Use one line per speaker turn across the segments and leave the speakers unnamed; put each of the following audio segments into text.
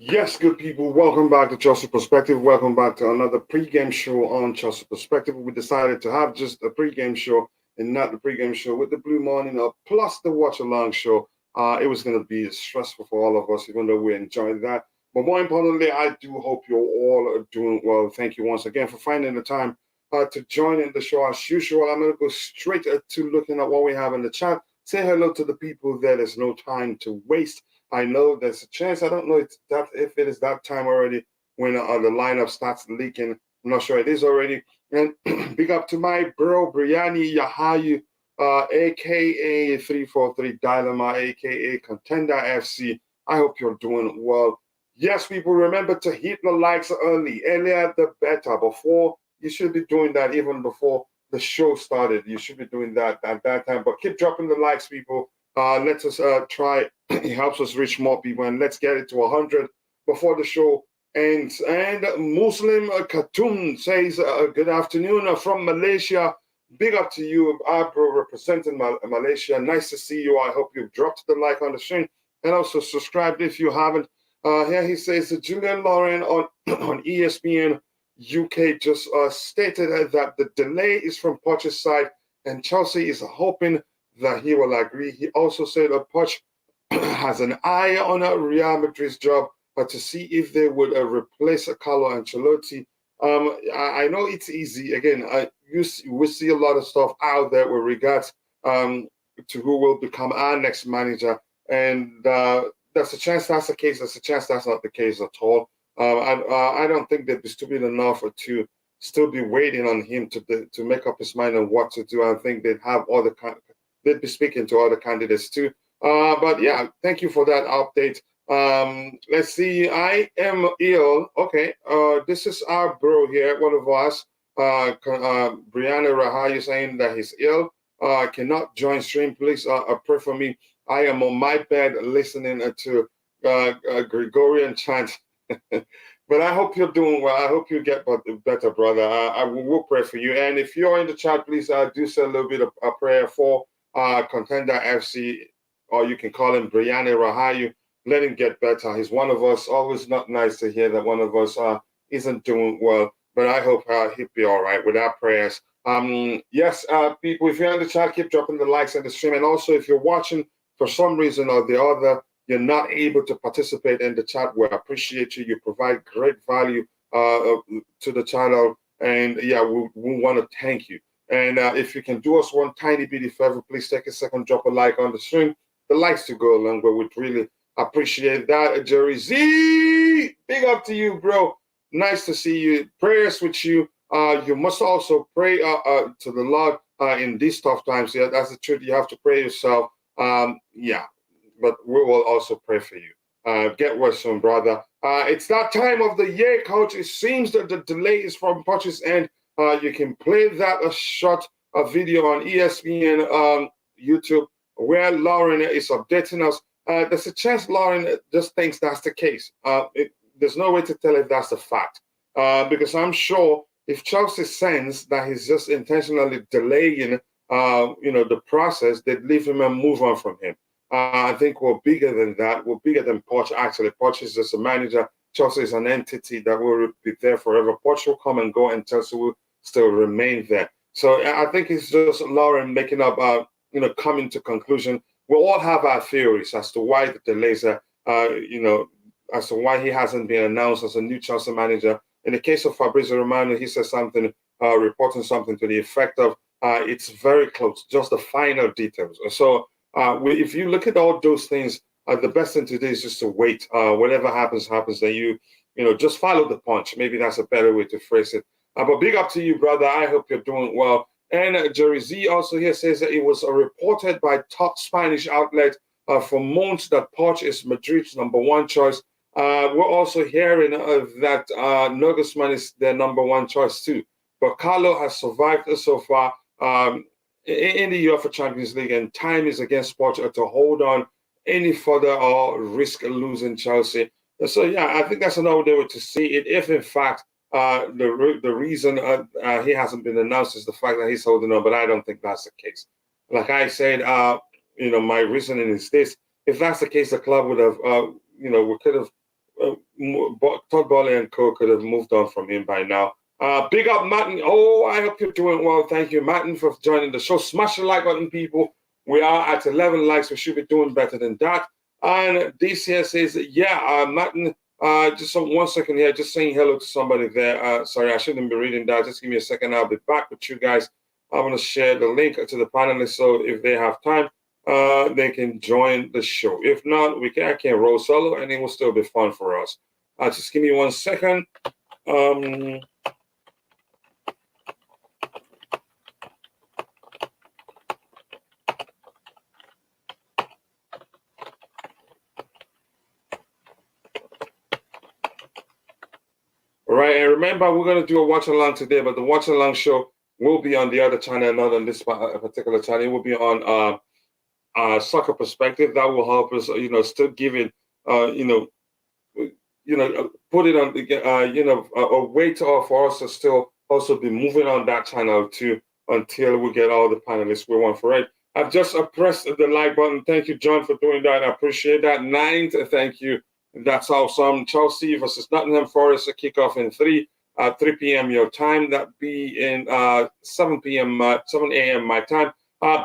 Yes, good people. Welcome back to Chelsea Perspective. Welcome back to another pre-game show on Chelsea Perspective. We decided to have just a pre-game show and not the pre-game show with the Blue Morning plus the watch along show. It was going to be stressful for all of us, even though we enjoyed that. But more importantly, I do hope you're all doing well. Thank you once again for finding the time to join in the show. As usual, I'm going to go straight to looking at what we have in the chat. Say hello to the people there. There's no time to waste. I know there's a chance. I don't know if it is that time already when the lineup starts leaking. I'm not sure it is already. And big up to my bro, Briani Yahayu, a.k.a. 343 Dilemma, a.k.a. Contender FC. I hope you're doing well. Yes, people, remember to hit the likes early. Earlier, the better. Before, you should be doing that even before the show started. You should be doing that at that time. But keep dropping the likes, people. Let us try. It helps us reach more people, and let's get it to 100 before the show ends. And Muslim Khatun says, good afternoon from Malaysia. Big up to you, bro, representing Malaysia. Nice to see you. I hope you've dropped the like on the stream and also subscribed if you haven't. Here he says, Julian Lauren on, on ESPN UK just stated that the delay is from Poch's side, and Chelsea is hoping that he will agree. He also said that Poch has an eye on Real Madrid's job to see if they would replace Carlo Ancelotti. I know it's easy. Again, we see a lot of stuff out there with regards to who will become our next manager. And there's a chance that's the case. There's a chance that's not the case at all. I don't think they'd be stupid enough to still be waiting on him to make up his mind on what to do. I think they'd be speaking to other candidates too. But yeah, thank you for that update. Let's see. I am ill. Okay. This is our bro here, one of us. Brianna Rahayu saying that he's ill. Cannot join stream. Please pray for me. I am on my bed listening to Gregorian chant. But I hope you're doing well. I hope you get better, brother. I will pray for you. And if you're in the chat, please do say a little bit of a prayer for Contender FC, or you can call him Brianna Rahayu. Let him get better. He's one of us. Always not nice to hear that one of us isn't doing well. But I hope he'll be all right with our prayers. Yes, people, if you're in the chat, keep dropping the likes on the stream. And also, if you're watching for some reason or the other, you're not able to participate in the chat, we appreciate you. You provide great value to the channel. And yeah, we want to thank you. And if you can do us one tiny bitty favor, please take a second, drop a like on the stream. The likes to go along, but we'd really appreciate that. Jerry Z, big up to you, bro. Nice to see you. Prayers with you. You must also pray to the Lord in these tough times. Yeah, that's the truth. You have to pray yourself. Yeah, but we will also pray for you. Get well soon, brother. It's that time of the year, coach. It seems that the delay is from Poch's end. You can play that short video on ESPN YouTube where Lauren is updating us. There's a chance Lauren just thinks that's the case. There's no way to tell if that's the fact. Because I'm sure if Chelsea sense that he's just intentionally delaying the process, they'd leave him and move on from him. I think we're bigger than that. We're bigger than Poch, actually. Poch is just a manager. Chelsea is an entity that will be there forever. Poch will come and go, and Chelsea will still remain there. So I think it's just Lauren making up, coming to conclusion. We all have our theories as to why the delays are, as to why he hasn't been announced as a new Chelsea manager. In the case of Fabrizio Romano, he said something, reporting something to the effect of, it's very close, just the final details. So if you look at all those things, the best thing to do is just to wait. Whatever happens, happens. Then you just follow the punch. Maybe that's a better way to phrase it. But big up to you, brother. I hope you're doing well. And Jerry Z also here says that it was reported by top Spanish outlet for months that Poch is Madrid's #1 choice. We're also hearing that Nagelsmann is their #1 choice too. But Carlo has survived so far in the UEFA Champions League, and time is against Poch to hold on any further or risk losing Chelsea. So yeah, I think that's another way to see it. If in fact the reason he hasn't been announced is the fact that he's holding on, but I don't think that's the case. Like I said, my reasoning is this: if that's the case, the club would have, we could have Todd Bowley and co could have moved on from him by now. Big up, Martin. Oh, I hope you're doing well. Thank you, Martin, for joining the show. Smash the like button, people. We are at 11 likes. We should be doing better than that. And DCS says, yeah, Martin, just 1 second here. Just saying hello to somebody there. Sorry, I shouldn't be reading that. Just give me a second. I'll be back with you guys. I'm going to share the link to the panelists, so if they have time, they can join the show. If not, I can roll solo, and it will still be fun for us. Just give me 1 second. All right, and remember, we're going to do a watch along today, but the watch along show will be on the other channel, not on this particular channel. It will be on Soccer Perspective. That will help us, still giving, put it on, a way for us to still also be moving on that channel too until we get all the panelists we want for it. I've just pressed the like button. Thank you, John, for doing that. I appreciate that. 9th, thank you. That's awesome. Chelsea versus Nottingham Forest, a kickoff in 3 p.m. your time. That be in 7 a.m. my time.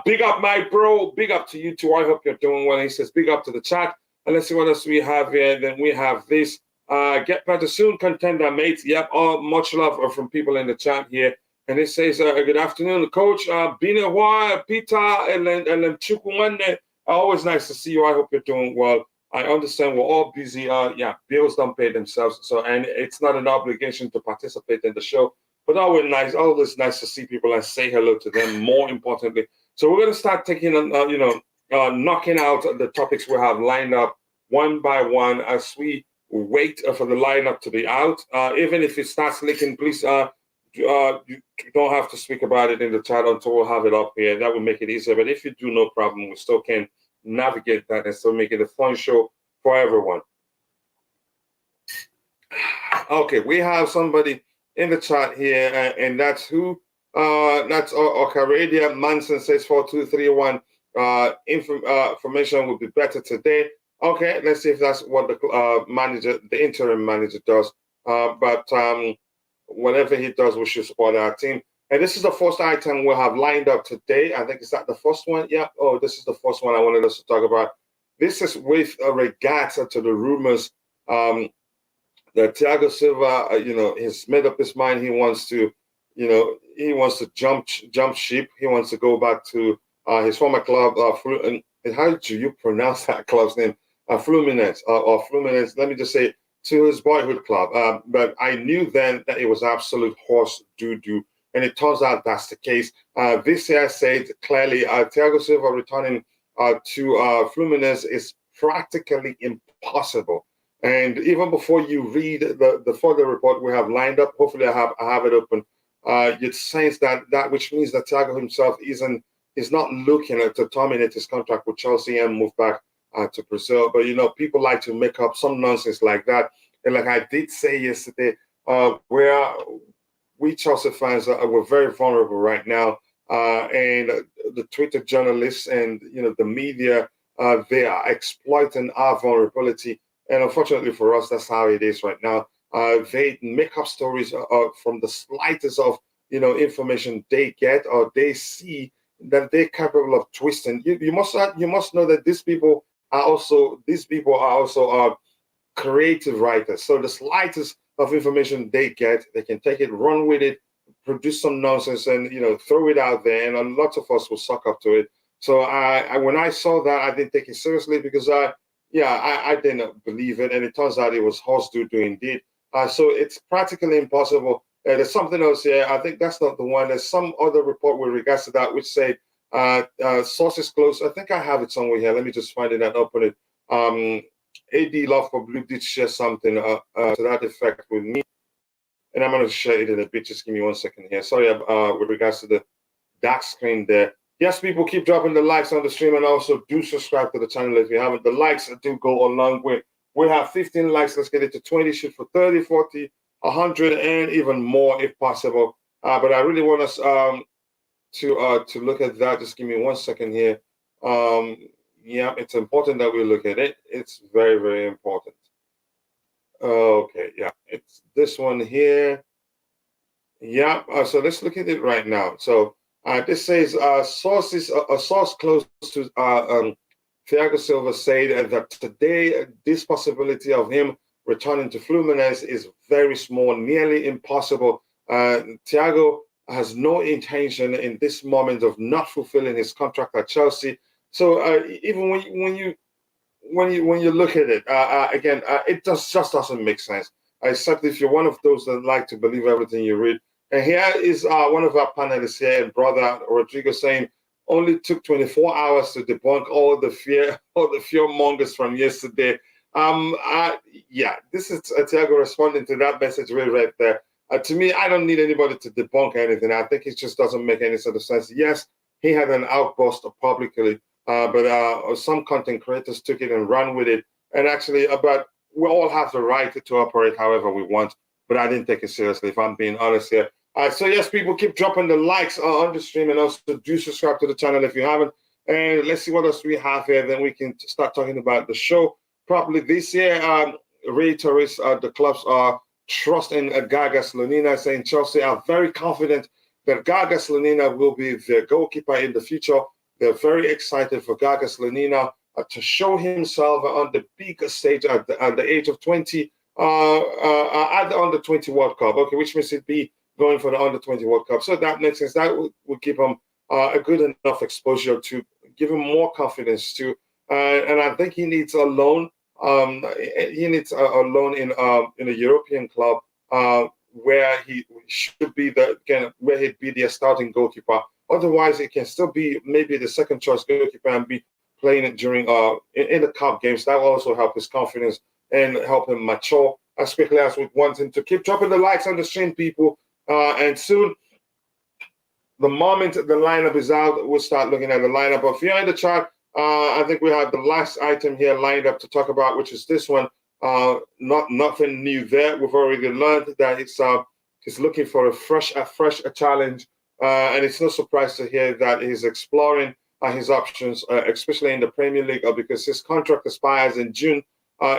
Big up, my bro. Big up to you too. I hope you're doing well. He says, big up to the chat. And let's see what else we have here. Then we have this. Get better soon, contender mates. Yep, much love from people in the chat here. And it says, good afternoon, coach. Been a while, Peter and Chukwuende. Always nice to see you. I hope you're doing well. I understand we're all busy. Bills don't pay themselves. So, and it's not an obligation to participate in the show, but always nice to see people and say hello to them, more importantly. So we're going to start taking, knocking out the topics we have lined up one by one as we wait for the lineup to be out. Even if it starts leaking, please, you don't have to speak about it in the chat until we'll have it up here. That will make it easier. But if you do, no problem. We still can navigate that and still make it a fun show for everyone. Okay, we have somebody in the chat here, and that's who? That's Okaradia Manson says 4231. Information will be better today. Okay, let's see if that's what the interim manager does. But whatever he does, we should support our team. And this is the first item we'll have lined up today. I think, is that the first one? Yeah. Oh, this is the first one I wanted us to talk about. This is with regards to the rumors that Thiago Silva, has made up his mind. He wants to, jump ship. He wants to go back to his former club. How do you pronounce that club's name? Fluminense or Fluminense. Let me just say, to his boyhood club. But I knew then that it was absolute horse doo-doo. And it turns out that's the case. This year said clearly Thiago Silva returning to Fluminense is practically impossible. And even before you read the further report we have lined up, hopefully I have it open. It says that which means that Thiago himself is not looking to terminate his contract with Chelsea and move back to Brazil. But people like to make up some nonsense like that. And like I did say yesterday, we Chelsea fans we're very vulnerable right now, and the Twitter journalists and the media they are exploiting our vulnerability. And unfortunately for us, that's how it is right now. They make up stories from the slightest of information they get or they see that they're capable of twisting. You must know that these people are also creative writers. So the slightest of information they get, they can take it, run with it, produce some nonsense, and throw it out there, and a lot of us will suck up to it. So when I saw that, I didn't take it seriously because I didn't believe it, and it turns out it was horse doo-doo indeed. So it's practically impossible. There's something else here. I think that's not the one. There's some other report with regards to that which said sources close. I think I have it somewhere here. Let me just find it and open it. AD Love for Blue did share something to that effect with me, and I'm going to share it in a bit. Just give me 1 second here. Sorry, with regards to the dark screen there. Yes, people, keep dropping the likes on the stream, and also do subscribe to the channel if you haven't. The likes do go a long way. We have 15 likes. Let's get it to 20. Shoot for 30, 40, 100, and even more if possible. But I really want us to look at that. Just give me 1 second here. Yeah, it's important that we look at it. It's very, very important. Okay, yeah, it's this one here. Yeah, so let's look at it right now. So this says sources, a source close to Thiago Silva said that today this possibility of him returning to Fluminense is very small, nearly impossible. Thiago has no intention in this moment of not fulfilling his contract at Chelsea. So even when you look at it again, it just doesn't make sense. Except if you're one of those that like to believe everything you read. And here is one of our panelists here, brother Rodrigo, saying only took 24 hours to debunk all the fear mongers from yesterday. Yeah, this is Thiago responding to that message we read there. To me, I don't need anybody to debunk anything. I think it just doesn't make any sort of sense. Yes, he had an outburst publicly, but some content creators took it and ran with it. And actually, but we all have the right to operate however we want. But I didn't take it seriously, if I'm being honest here. So yes, people keep dropping the likes on the stream, and also do subscribe to the channel if you haven't. And let's see what else we have here. Then we can start talking about the show properly. This year, Ray Torres, the clubs are trusting Gaga Slonina, saying Chelsea are very confident that Gaga Slonina will be their goalkeeper in the future. They're very excited for Gaga Slonina to show himself on the big stage at the age of 20 at the Under 20 World Cup. Okay, which means it'd be going for the Under 20 World Cup. So that makes sense. That would give him a good enough exposure to give him more confidence too. And I think he needs a loan. He needs a loan in a European club where he should be where he'd be the starting goalkeeper. Otherwise, he can still be maybe the second choice goalkeeper and be playing it during in the cup games. That will also help his confidence and help him mature as quickly as we want him to. Keep dropping the likes on the stream, people. And soon, the moment the lineup is out, we'll start looking at the lineup. But if you're in the chat, I think we have the last item here lined up to talk about, which is this one. Nothing new there. We've already learned that he's looking for a fresh challenge, and it's no surprise to hear that he's exploring his options, especially in the Premier League, because his contract expires in June,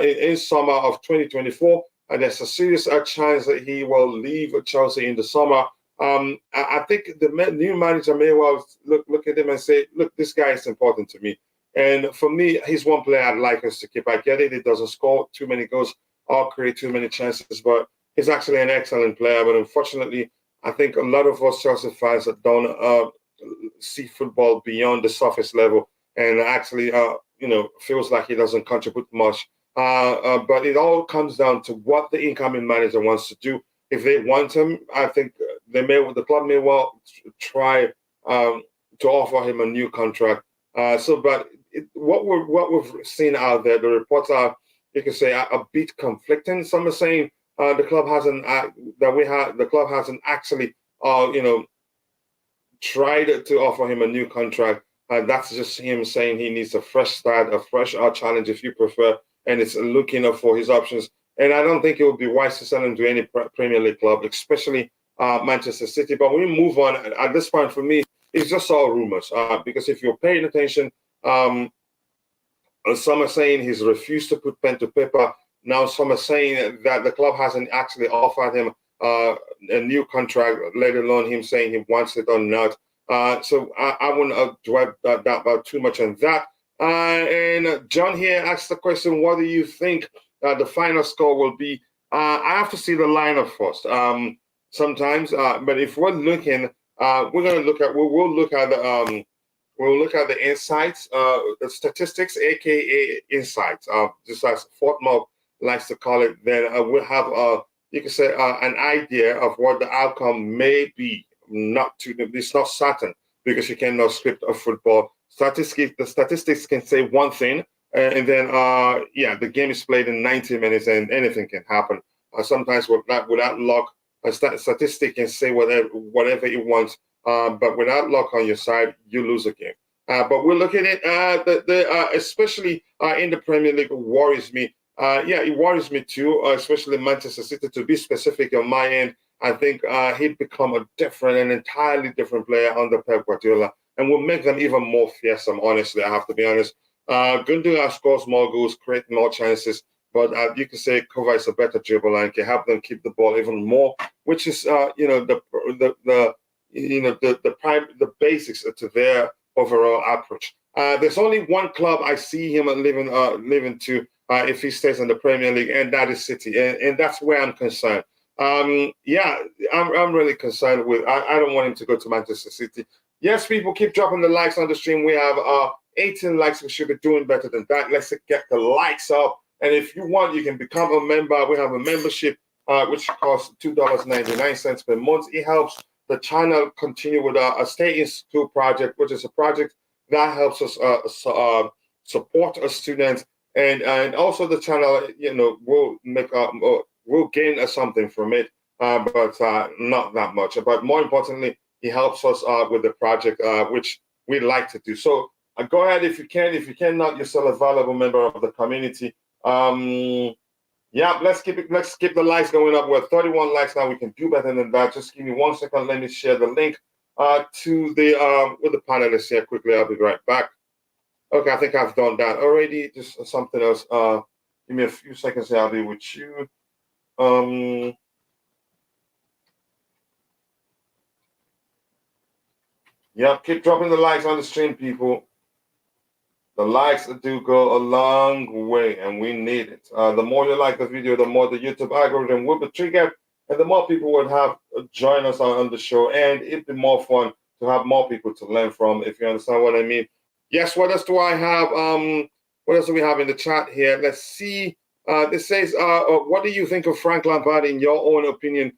in summer of 2024. And there's a serious chance that he will leave Chelsea in the summer. I think the new manager may well look at him and say, look, this guy is important to me. And for me, he's one player I'd like us to keep. I get it. He doesn't score too many goals or create too many chances, but he's actually an excellent player. But unfortunately, I think a lot of us Chelsea fans don't see football beyond the surface level, and actually, feels like he doesn't contribute much. But it all comes down to what the incoming manager wants to do. If they want him, I think the club may well try to offer him a new contract. What we've seen out there, the reports are, you can say, a bit conflicting. Some are saying the club hasn't actually tried to offer him a new contract. That's just him saying he needs a fresh start, a fresh challenge, if you prefer, and it's looking up for his options. And I don't think it would be wise to sell him to any Premier League club, especially Manchester City. But when we move on, at this point, for me, it's just all rumors. Because if you're paying attention, some are saying he's refused to put pen to paper. Now some are saying that the club hasn't actually offered him a new contract, let alone him saying he wants it or not. So I wouldn't dwell too much on that. And John here asked the question, what do you think the final score will be? I have to see the lineup first sometimes. But if we're looking, we'll look at the insights, the statistics, aka insights, just as Fort Mob likes to call it. Then we'll have you can say an idea of what the outcome may be. It's not certain because you cannot script a football. The statistics can say one thing, and then the game is played in 90 minutes, and anything can happen. Sometimes without luck, a statistic can say whatever it wants. But without luck on your side, you lose a game. But we're looking at especially in the Premier League, worries me. It worries me too, especially Manchester City. To be specific on my end, I think he'd become an entirely different player under Pep Guardiola, and will make them even more fearsome, honestly, I have to be honest. Gundogan scores more goals, create more chances. but you can say Kovacic is a better dribbler and can help them keep the ball even more, which is the basics to their overall approach. There's only one club I see him living to if he stays in the Premier League, and that is City, and that's where I'm concerned. I'm really concerned with. I don't want him to go to Manchester City. Yes, people keep dropping the likes on the stream. We have 18 likes. We should be doing better than that. Let's get the likes up. And if you want, you can become a member. We have a membership which costs $2.99 per month. It helps the channel continue with a Stay in School project, which is a project that helps us support our students, and also the channel, will gain something from it, but not that much. But more importantly, he helps us with the project, which we like to do. So go ahead if you can. If you cannot, you're still a valuable member of the community. Let's keep the likes going up. We're 31 likes now. We can do better than that. Just give me 1 second. Let me share the link to the with the panelists here quickly. I'll be right back. Okay, I think I've done that already. Just something else. Give me a few seconds here. I'll be with you. Keep dropping the likes on the stream, people. The likes do go a long way, and we need it. The more you like the video, the more the YouTube algorithm will be triggered, and the more people would have join us on the show, and it'd be more fun to have more people to learn from, if you understand what I mean. Yes, what else do I have? What else do we have in the chat here? Let's see. This says, what do you think of Frank Lampard in your own opinion?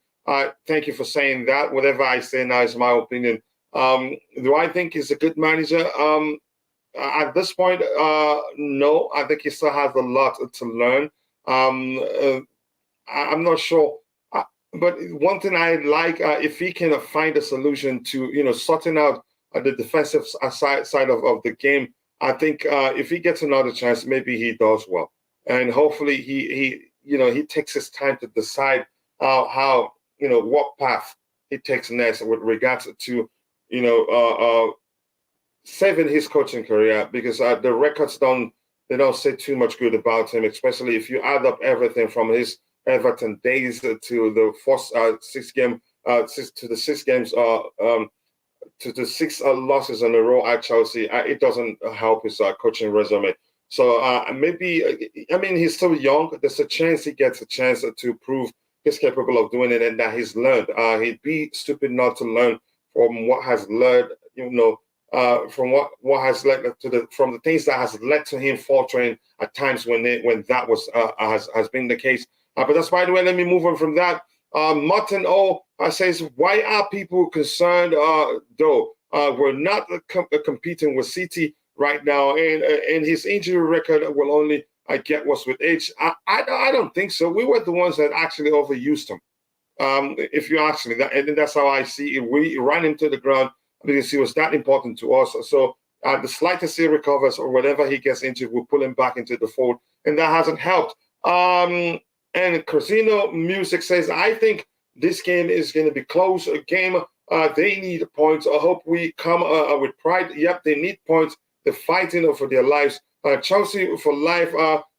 Thank you for saying that. Whatever I say now is my opinion. Do I think he's a good manager? At this point, no. I think he still has a lot to learn. I'm not sure. But one thing I like, if he can find a solution to, sorting out the defensive side of the game, I think if he gets another chance, maybe he does well. And hopefully he takes his time to decide how what path he takes next with regards to, saving his coaching career, because the records don't say too much good about him, especially if you add up everything from his Everton days to the first six games to the six losses in a row at Chelsea. It doesn't help his coaching resume. So maybe, he's still young. There's a chance he gets a chance to prove he's capable of doing it and that he's learned. He'd be stupid not to learn from what has led, from what has led to from the things that has led to him faltering at times when that was has been the case. But that's, by the way, let me move on from that. Martin O says, why are people concerned? Though we're not competing with City right now, and his injury record will only get worse with age. I don't think so. We were the ones that actually overused him. If you ask me, and that's how I see it. We ran him to the ground because he was that important to us. So the slightest he recovers or whatever he gets into, we'll pull him back into the fold, and that hasn't helped. And Casino Music says, I think this game is going to be close. A game, they need points. I hope we come with pride. Yep, they need points. They're fighting for their lives. Chelsea for life.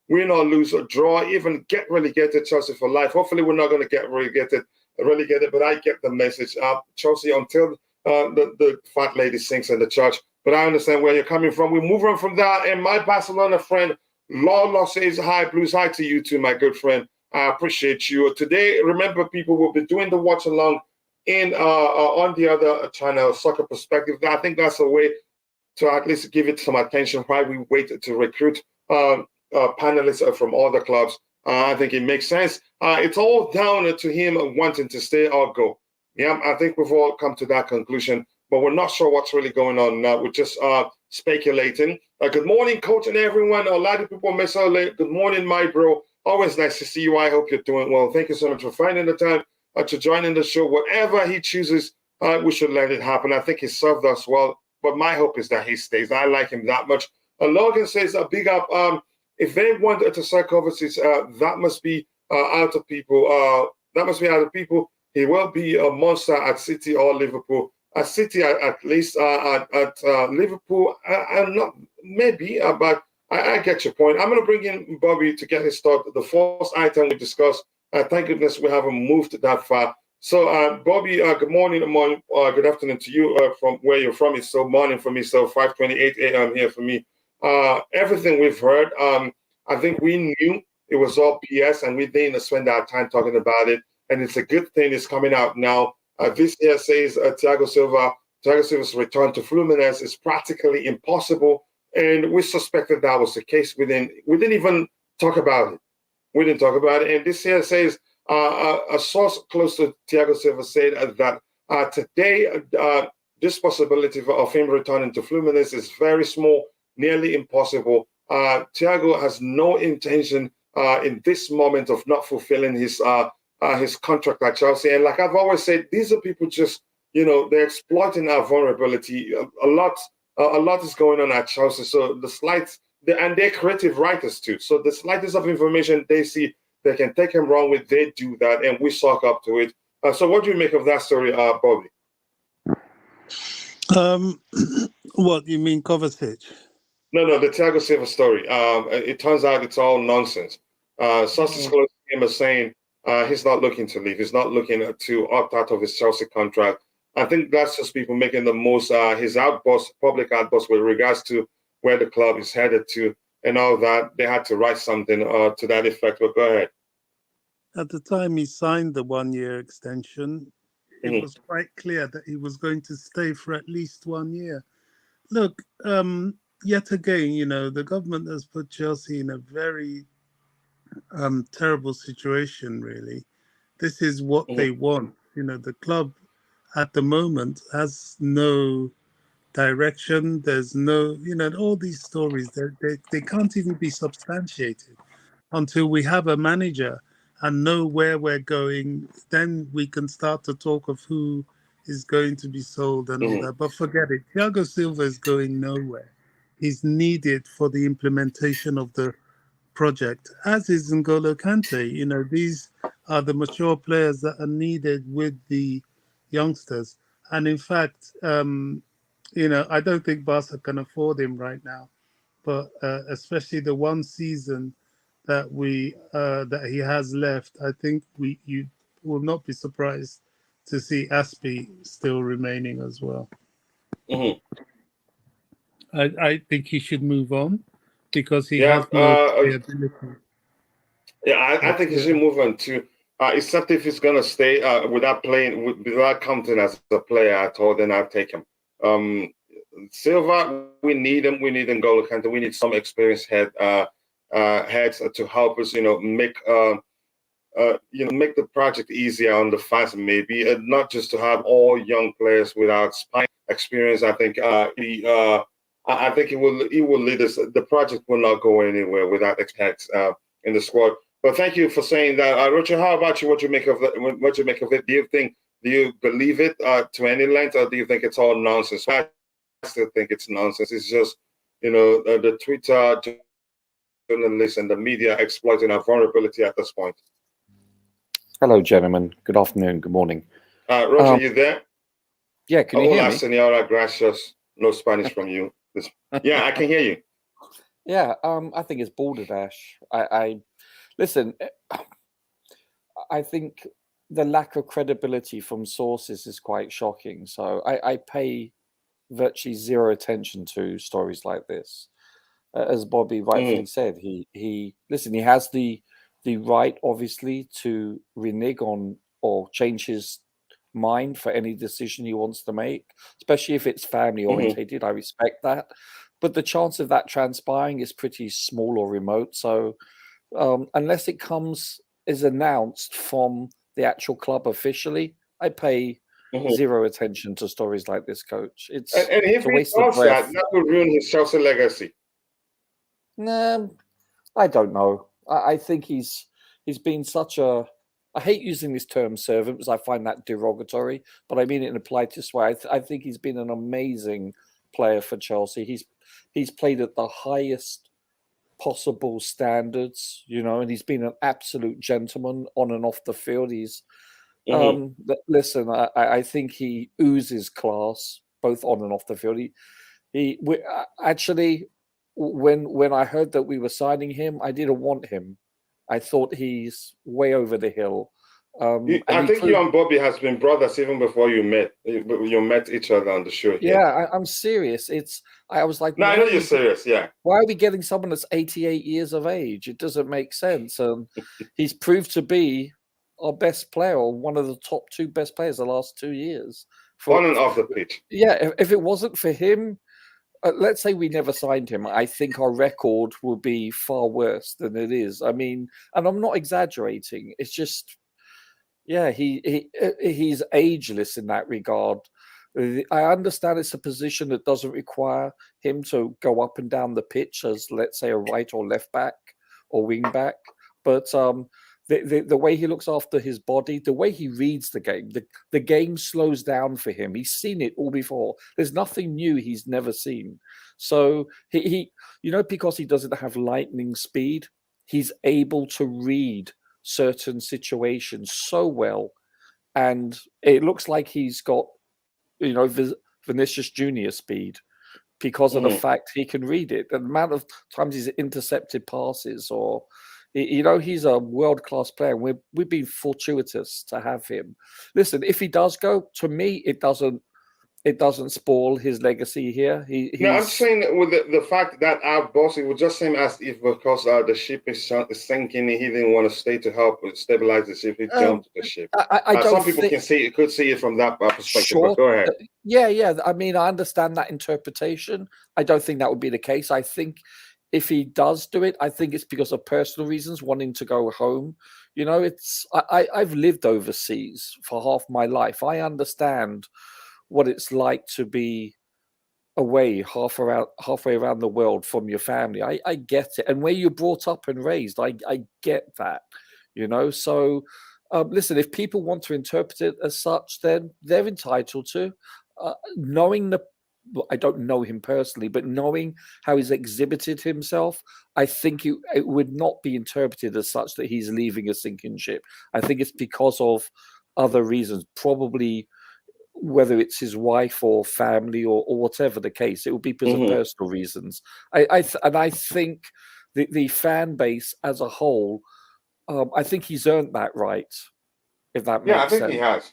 Win or lose or draw, even get relegated. Chelsea for life. Hopefully, we're not going to get relegated. But I get the message. Chelsea until the fat lady sings in the church. But I understand where you're coming from. We move on from that. And my Barcelona friend, Lawler, says, hi, Blues. Hi to you too, my good friend. I appreciate you. Today, remember, people will be doing the watch along on the other channel, Soccer Perspective. I think that's a way to at least give it some attention while we wait to recruit panelists from other clubs. I think it makes sense. It's all down to him wanting to stay or go. Yeah, I think we've all come to that conclusion, but we're not sure what's really going on now. We're just speculating. Good morning, coach, and everyone. A lot of people may say, good morning, my bro. Always nice to see you. I hope you're doing well. Thank you so much for finding the time to join in the show. Whatever he chooses, we should let it happen. I think he served us well, but my hope is that he stays. I like him that much. Logan says, big up. If they want to sell Kovacic, that must be out of people. That must be out of people. He will be a monster at City or Liverpool. At City, at least. At Liverpool, not maybe, but I get your point. I'm going to bring in Bobby to get his thought. The first item we discussed, thank goodness we haven't moved that far. So, Bobby, good morning, good afternoon to you from where you're from. It's so morning for me, so 5:28 a.m. here for me. Everything we've heard, I think we knew it was all BS, and we didn't spend our time talking about it. And it's a good thing it's coming out now. This here says Thiago Silva's return to Fluminense is practically impossible, and we suspected that was the case. We didn't even talk about it. We didn't talk about it. And this here says a source close to Thiago Silva said that today this possibility of him returning to Fluminense is very small, nearly impossible. Thiago has no intention in this moment of not fulfilling his contract at Chelsea. And like I've always said, these are people just, they're exploiting our vulnerability. A lot is going on at Chelsea. So and they're creative writers too. So the slightest of information they see, they can take him wrong with, they do that, and we suck up to it. So what do you make of that story, Bobby?
What, you mean Kovacic?
No, the Thiago Silva story. It turns out it's all nonsense. Sources close to him are saying he's not looking to leave. He's not looking to opt out of his Chelsea contract. I think that's just people making the most, his public outburst with regards to where the club is headed to and all that. They had to write something to that effect, but go ahead.
At the time he signed the 1-year extension, it was quite clear that he was going to stay for at least 1 year. Look, yet again, the government has put Chelsea in a very terrible situation, really. This is what they want. The club at the moment has no direction. There's no, all these stories, they can't even be substantiated until we have a manager and know where we're going. Then we can start to talk of who is going to be sold and all that. But forget it. Thiago Silva is going nowhere. He's needed for the implementation of the project, as is N'Golo Kante. These are the mature players that are needed with the youngsters. And in fact, I don't think Barca can afford him right now. But especially the one season that he has left, I think you will not be surprised to see Aspi still remaining as well. I think he should move on because he has no ability.
Yeah, I think he should move on too. Except if he's gonna stay without counting as a player at all, then I'll take him. Silva, we need him. We need N'Golo Kante. We need some experienced heads to help us, make the project easier on the fans, maybe, and not just to have all young players without experience. I think I think it will lead us. The project will not go anywhere without heads in the squad. But thank you for saying that, Richard. How about you? What you make of it? Do you believe it to any length, or do you think it's all nonsense? I still think it's nonsense. It's just the Twitter journalists and the media exploiting our vulnerability at this point.
Hello, gentlemen. Good afternoon. Good morning.
Roger, you there?
Yeah, can you hear me?
Senora, gracias. No Spanish from you. Yeah, I can hear you.
Yeah, I think it's balderdash. I listen. I think the lack of credibility from sources is quite shocking. So I pay virtually zero attention to stories like this. As Bobby rightfully said, he has the right, obviously, to renege on or change his mind for any decision he wants to make, especially if it's family orientated. I respect that, but the chance of that transpiring is pretty small or remote. So unless it is announced from the actual club officially, I pay zero attention to stories like this, Coach. It's a waste of breath.
That will ruin his Chelsea legacy.
I don't know. I think he's been such a. I hate using this term servant because I find that derogatory, but I mean it in a politest way. I think he's been an amazing player for Chelsea. He's played at the highest possible standards, and he's been an absolute gentleman on and off the field. He's listen. I think he oozes class both on and off the field. Actually, when I heard that we were signing him, I didn't want him. I thought he's way over the hill.
I think you and Bobby has been brothers even before you met each other on the show here.
Yeah, I'm serious. I was like,
no, I know you're serious. Yeah.
Why are we getting someone that's 88 years of age? It doesn't make sense. He's proved to be our best player, or one of the top 2 best players the last 2 years.
On and off the pitch.
Yeah, if it wasn't for him, let's say we never signed him, I think our record would be far worse than it is. I mean, and I'm not exaggerating. It's just, yeah, he's ageless in that regard. I understand it's a position that doesn't require him to go up and down the pitch as, let's say, a right or left back or wing back, but the way he looks after his body, the way he reads the game, the game slows down for him. He's seen it all before. There's nothing new he's never seen. So he because he doesn't have lightning speed, he's able to read certain situations so well, and it looks like he's got Vinicius Junior speed because of the fact he can read it. The amount of times he's intercepted passes, or he's a world-class player. We've been fortuitous to have him. Listen, if he does go, to me, it doesn't spoil his legacy here.
No, I'm saying with the fact that our boss, it would just seem as if because the ship is sinking, he didn't want to stay to help stabilize the ship. He jumped the ship. Some people could see it from that perspective.
Sure.
But go ahead.
Yeah. I mean, I understand that interpretation. I don't think that would be the case. I think if he does do it, I think it's because of personal reasons, wanting to go home. I've lived overseas for half my life. I understand what it's like to be away halfway around the world from your family. I get it. And where you're brought up and raised, I get that, So, listen, if people want to interpret it as such, then they're entitled to. I don't know him personally, but knowing how he's exhibited himself, I think it would not be interpreted as such that he's leaving a sinking ship. I think it's because of other reasons, probably whether it's his wife or family or whatever the case. It would be because of personal reasons. I think the fan base as a whole, I think he's earned that right, if that makes sense.
Yeah, I think he has.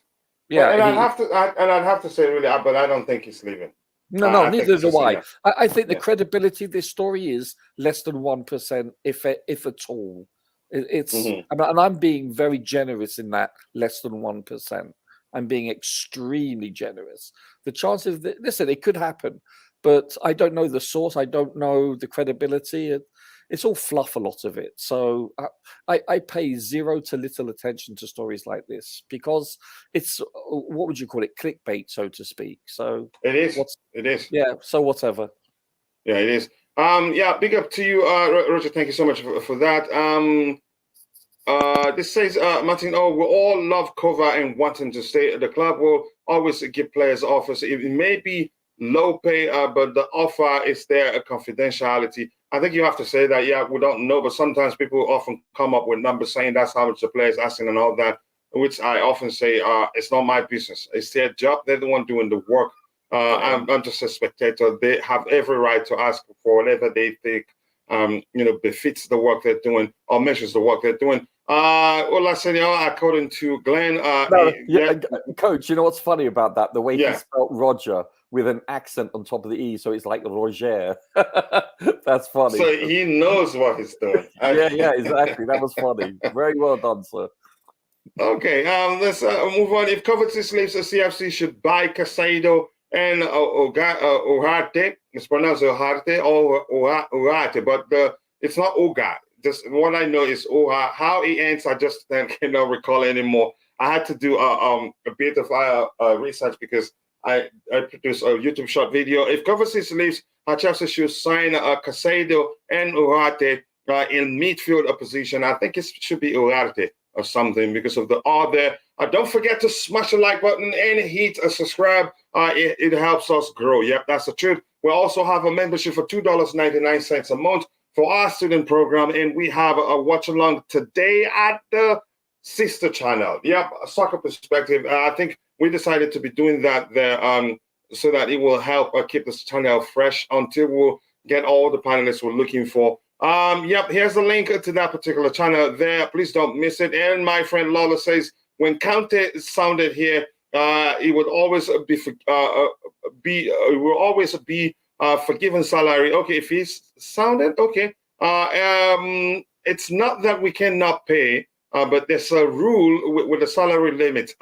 Yeah,
and I'd have to say really, but I don't think he's leaving.
No, neither do I. I think the credibility of this story is less than 1%, if at all. And I'm being very generous in that, less than 1%. I'm being extremely generous. The chances of listen, it could happen, but I don't know the source. I don't know the credibility. It's all fluff, a lot of it. So I pay zero to little attention to stories like this because it's, what would you call it, clickbait, so to speak. So
it is. It is.
Yeah. So whatever.
Yeah, it is. Big up to you, Roger. Thank you so much for that. This says, Martin, we all love Kova and want him to stay. The club will always give players offers. It may be low pay, but the offer is there, a confidentiality. I think you have to say that, we don't know, but sometimes people often come up with numbers saying that's how much the player is asking and all that, which I often say, it's not my business. It's their job. They're the one doing the work. I'm just a spectator. They have every right to ask for whatever they think, befits the work they're doing or measures the work they're doing. Well, I said, according to Glenn.
Coach, you know what's funny about that? The way he spelled Roger with an accent on top of the E, so it's like Roger. That's funny.
So he knows what he's doing.
Yeah, exactly. That was funny. Very well done, sir.
Okay, let's move on. If Kovacic leaves, the CFC should buy Casado and Ugarte. It's pronounced Ugarte or Ugarte, but it's not Uga. Just what I know is how it ends, I just cannot recall anymore. I had to do a bit of research because I produced a YouTube short video. If Kovacic leaves, Chelsea should sign Casado and Ugarte in midfield position. I think it should be Ugarte or something because of the R there. Don't forget to smash the like button and hit a subscribe. It helps us grow. Yep, that's the truth. We also have a membership for $2.99 a month for our student program, and we have a watch along today at the sister channel. Yep, a soccer perspective. I think we decided to be doing that there so that it will help keep this channel fresh until we'll get all the panelists we're looking for. Yep, here's the link to that particular channel there. Please don't miss it. And my friend Lola says, when Kante sounded here, it would always be forgiven salary. Okay, if he's sounded, okay. It's not that we cannot pay, but there's a rule with the salary limit.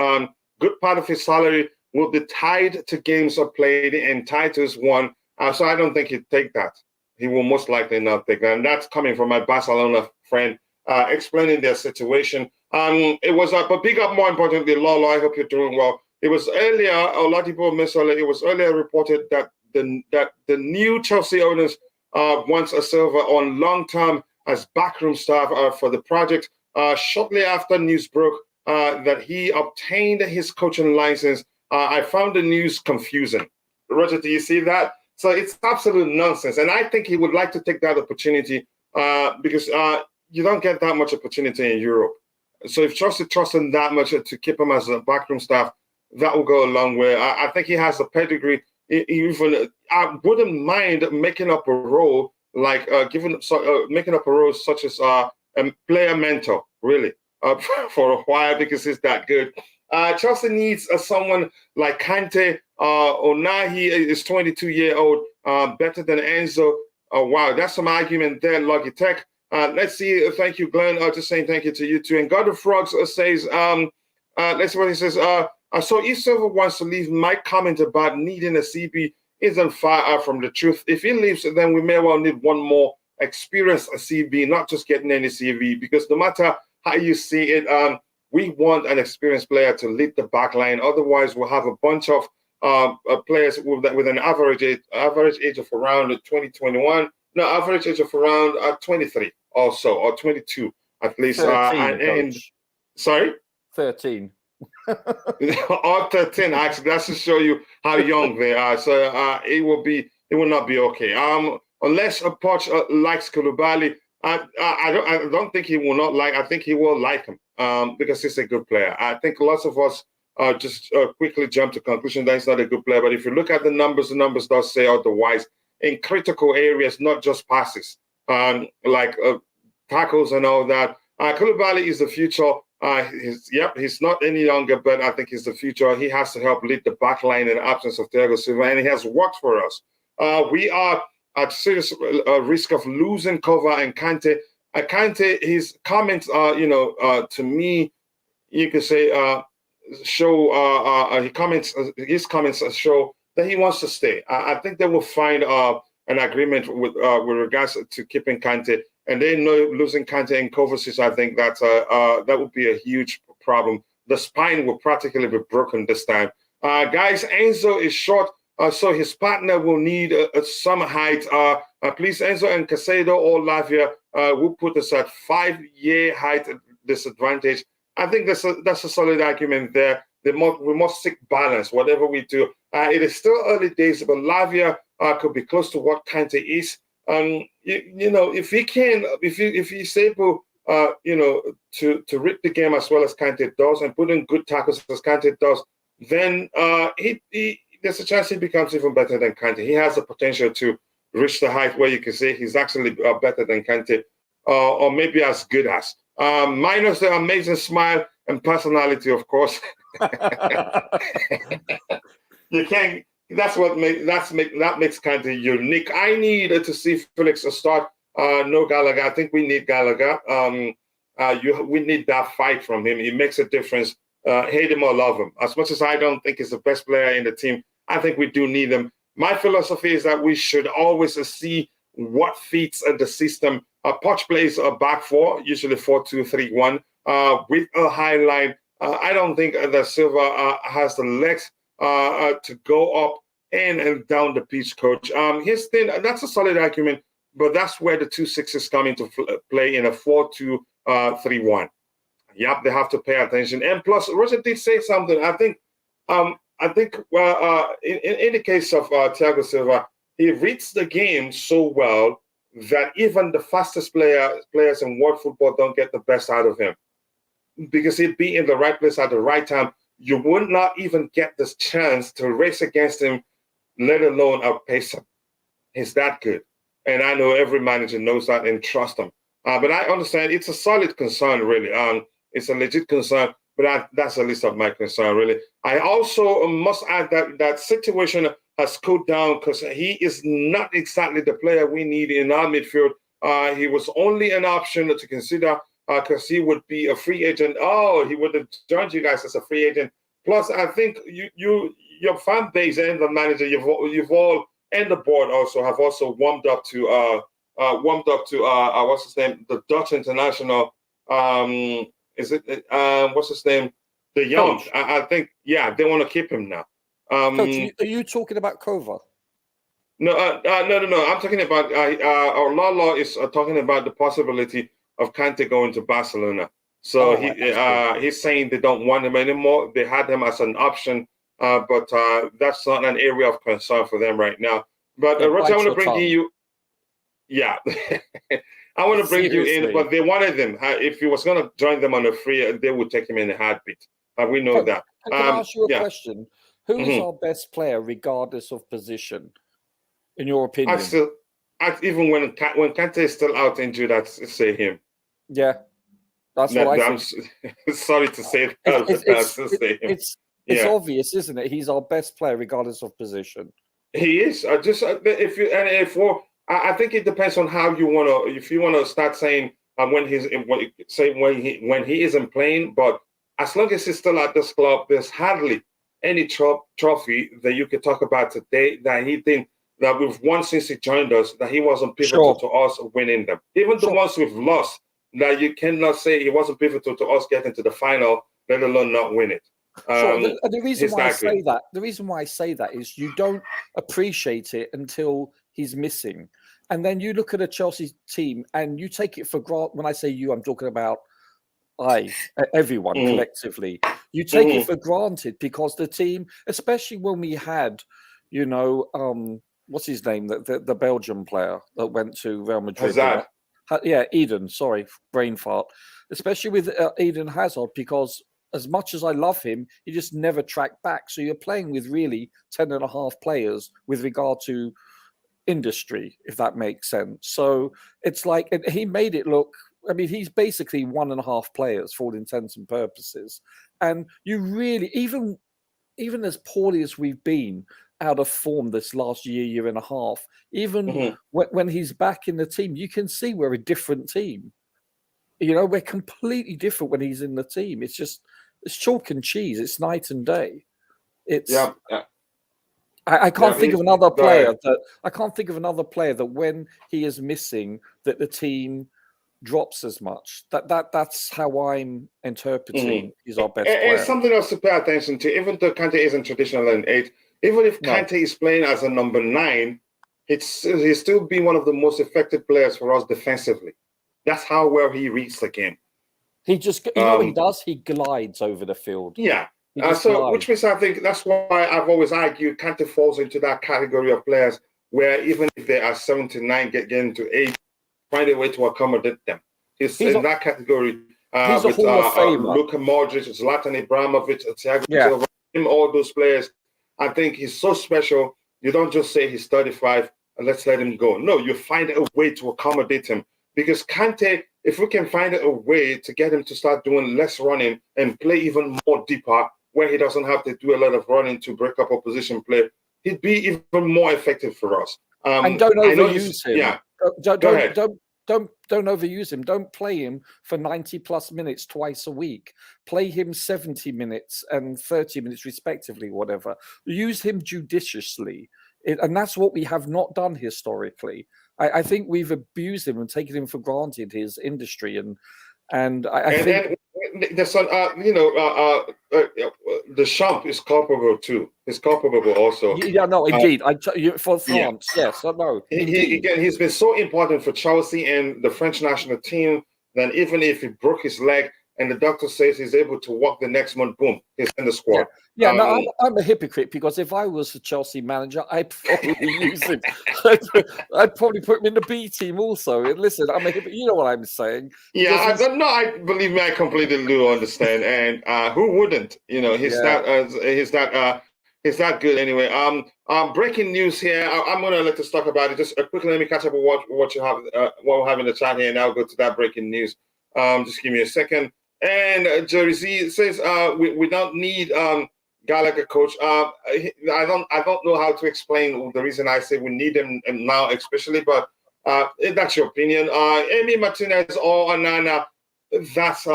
Good part of his salary will be tied to games played and titles won. So I don't think he'd take that. He will most likely not take that. And that's coming from my Barcelona friend explaining their situation. It was but big up, more importantly, Lolo, I hope you're doing well. It was earlier, a lot of people missed it. It was earlier reported that the new Chelsea owners wants a Silva on long-term as backroom staff for the project. Shortly after news broke that he obtained his coaching license, I found the news confusing. Roger, do you see that? So it's absolute nonsense. And I think he would like to take that opportunity because you don't get that much opportunity in Europe. So if Chelsea trusts him that much to keep him as a backroom staff, that will go a long way. I think he has a pedigree. Even I wouldn't mind making up a role like making up a role such as a player mentor, really, for a while because he's that good. Chelsea needs someone like Kante. Onahi is 22-year-old, better than Enzo. Wow, that's some argument there, Logitech. Let's see. Thank you, Glenn. Just saying thank you to you too. And God of Frogs says, let's see what he says. So if Silva wants to leave, my comment about needing a CB isn't far out from the truth. If he leaves, then we may well need one more experienced CB, not just getting any CV, because no matter how you see it, we want an experienced player to lead the back line. Otherwise, we'll have a bunch of players with an average age of around average age of around 23 or so, or 22 at least.
13,
sorry?
13.
Or 13, actually. That's to show you how young they are. So it will not be okay. Unless Poch likes Koulibaly, I don't think he will not like. I think he will like him because he's a good player. I think lots of us just quickly jump to conclusion that he's not a good player. But if you look at the numbers does say otherwise. In critical areas, not just passes, like tackles and all that. Koulibaly is the future. He's not any younger, but I think he's the future. He has to help lead the back line in the absence of Thiago Silva, and he has worked for us. We are at serious risk of losing Kova and Kante. Kante, his comments are, to me, you could say, his comments show that he wants to stay. I think they will find an agreement with regards to keeping Kante, and they know losing Kante and Kovacic. I think that would be a huge problem. The spine will practically be broken this time. Guys, Enzo is short, so his partner will need some height. Please, Enzo and Casado or Lavia will put us at 5-year height disadvantage. I think that's a solid argument there. We must seek balance, whatever we do. It is still early days, but Lavia could be close to what Kante is. If he's able, to read the game as well as Kante does and put in good tackles as Kante does, then there's a chance he becomes even better than Kante. He has the potential to reach the height where you can say he's actually better than Kante, or maybe as good as. Minus the amazing smile and personality, of course. You can't. That makes Kante unique. I need to see Felix start. No Gallagher. I think we need Gallagher. We need that fight from him. He makes a difference. Hate him or love him. As much as I don't think he's the best player in the team, I think we do need him. My philosophy is that we should always see what fits the system. Poch plays a back four, usually 4-2-3-1, with a high line. I don't think that Silva has the legs to go up and down the pitch, coach. His thing, that's a solid argument, but that's where the 2-6s come into play in a 4-2-3-1. Yep, they have to pay attention. And plus, Roger did say something. I think in the case of Thiago Silva, he reads the game so well that even the fastest players in world football don't get the best out of him. Because he'd be in the right place at the right time. You would not even get this chance to race against him, let alone outpace him. He's that good. And I know every manager knows that and trusts him. But I understand it's a solid concern, really. It's a legit concern, but that's the least of my concern, really. I also must add that situation has cooled down because he is not exactly the player we need in our midfield. He was only an option to consider because he would be a free agent. Oh, he would have joined you guys as a free agent. Plus, I think your fan base and the manager, you've all and the board also have also warmed up to what's his name, the Dutch international. Is it what's his name, the young? I think they want to keep him now.
Coach, are you talking about Kova?
No. I'm talking about our Lala is talking about the possibility of Kante going to Barcelona. So he's saying they don't want him anymore. They had him as an option, but that's not an area of concern for them right now. But Roger, I want to bring you. Yeah, I want to bring you in, but they wanted him. If he was going to join them on a free, they would take him in a heartbeat. We know that.
Can I ask you a question? Who is our best player, regardless of position, in your opinion?
Even when Kante is still out injured, I'd say him.
Yeah, that's what I think.
I'm sorry to say that.
It's obvious, isn't it? He's our best player, regardless of position. He
is. I think it depends on how you want to. If you want to start saying when he isn't playing, but as long as he's still at this club, there's hardly any trophy that you could talk about today that he think that we've won since he joined us, that he wasn't pivotal to us winning them. Even the ones we've lost, that you cannot say he wasn't pivotal to us getting to the final, let alone not win it.
The reason why I say that is you don't appreciate it until he's missing. And then you look at a Chelsea team and you take it for granted. When I say you, I'm talking about everyone collectively. You take it for granted because the team, especially when we had, what's his name, the Belgian player that went to Real Madrid. Eden. Sorry, brain fart. Especially with Eden Hazard, because as much as I love him, he just never tracked back. So you're playing with really 10 and a half players with regard to industry, if that makes sense. So it's like he made it look. I mean, he's basically 1.5 players for all intents and purposes. And you really, even as poorly as we've been out of form this last year and a half, even when he's back in the team, you can see we're a different team. We're completely different when he's in the team. It's chalk and cheese. It's night and day. I can't think of another player that when he is missing, that the team drops as much. That's how I'm interpreting he's our best player.
It's something else to pay attention to. Even though Kante isn't traditional in 8, even if Kante is playing as a number 9, he's still been one of the most effective players for us defensively. That's how well he reads the game.
He just, what he does? He glides over the field.
Yeah. Which means I think that's why I've always argued Kante falls into that category of players where even if they are 7 to 9, get into 8, find a way to accommodate them. He's in that category
he's with
Luka Modric, Zlatan Ibrahimovic, Thiago Silva, all those players. I think he's so special. You don't just say he's 35 and let's let him go. No, you find a way to accommodate him. Because Kante, if we can find a way to get him to start doing less running and play even more deeper, where he doesn't have to do a lot of running to break up opposition play, he'd be even more effective for us.
And don't overuse him.
Yeah.
Don't overuse him. Don't play him for 90 plus minutes twice a week. Play him 70 minutes and 30 minutes respectively, whatever. Use him judiciously. And that's what we have not done historically. I think we've abused him and taken him for granted, his industry. And I think
the son, the Champ is culpable too. He's culpable also.
Yeah, no, indeed. For France, yes, I know.
He's been so important for Chelsea and the French national team that even if he broke his leg and the doctor says he's able to walk the next month, boom, he's in the squad.
Yeah, no, I'm a hypocrite because if I was a Chelsea manager, I'd probably use him. I'd probably put him in the B team also. And listen, I'm a hypocrite. You know what I'm saying?
Yeah, believe me, I completely do understand. And who wouldn't? He's that It's that good anyway. Breaking news here. I'm gonna let us talk about it. Just quickly, let me catch up with what you have, what we have in the chat here, and I'll go to that breaking news. Just give me a second. And Jerry Z says we don't need Gallagher, coach. I don't know how to explain the reason I say we need him now, especially, but that's your opinion. Amy Martinez or Onana, that's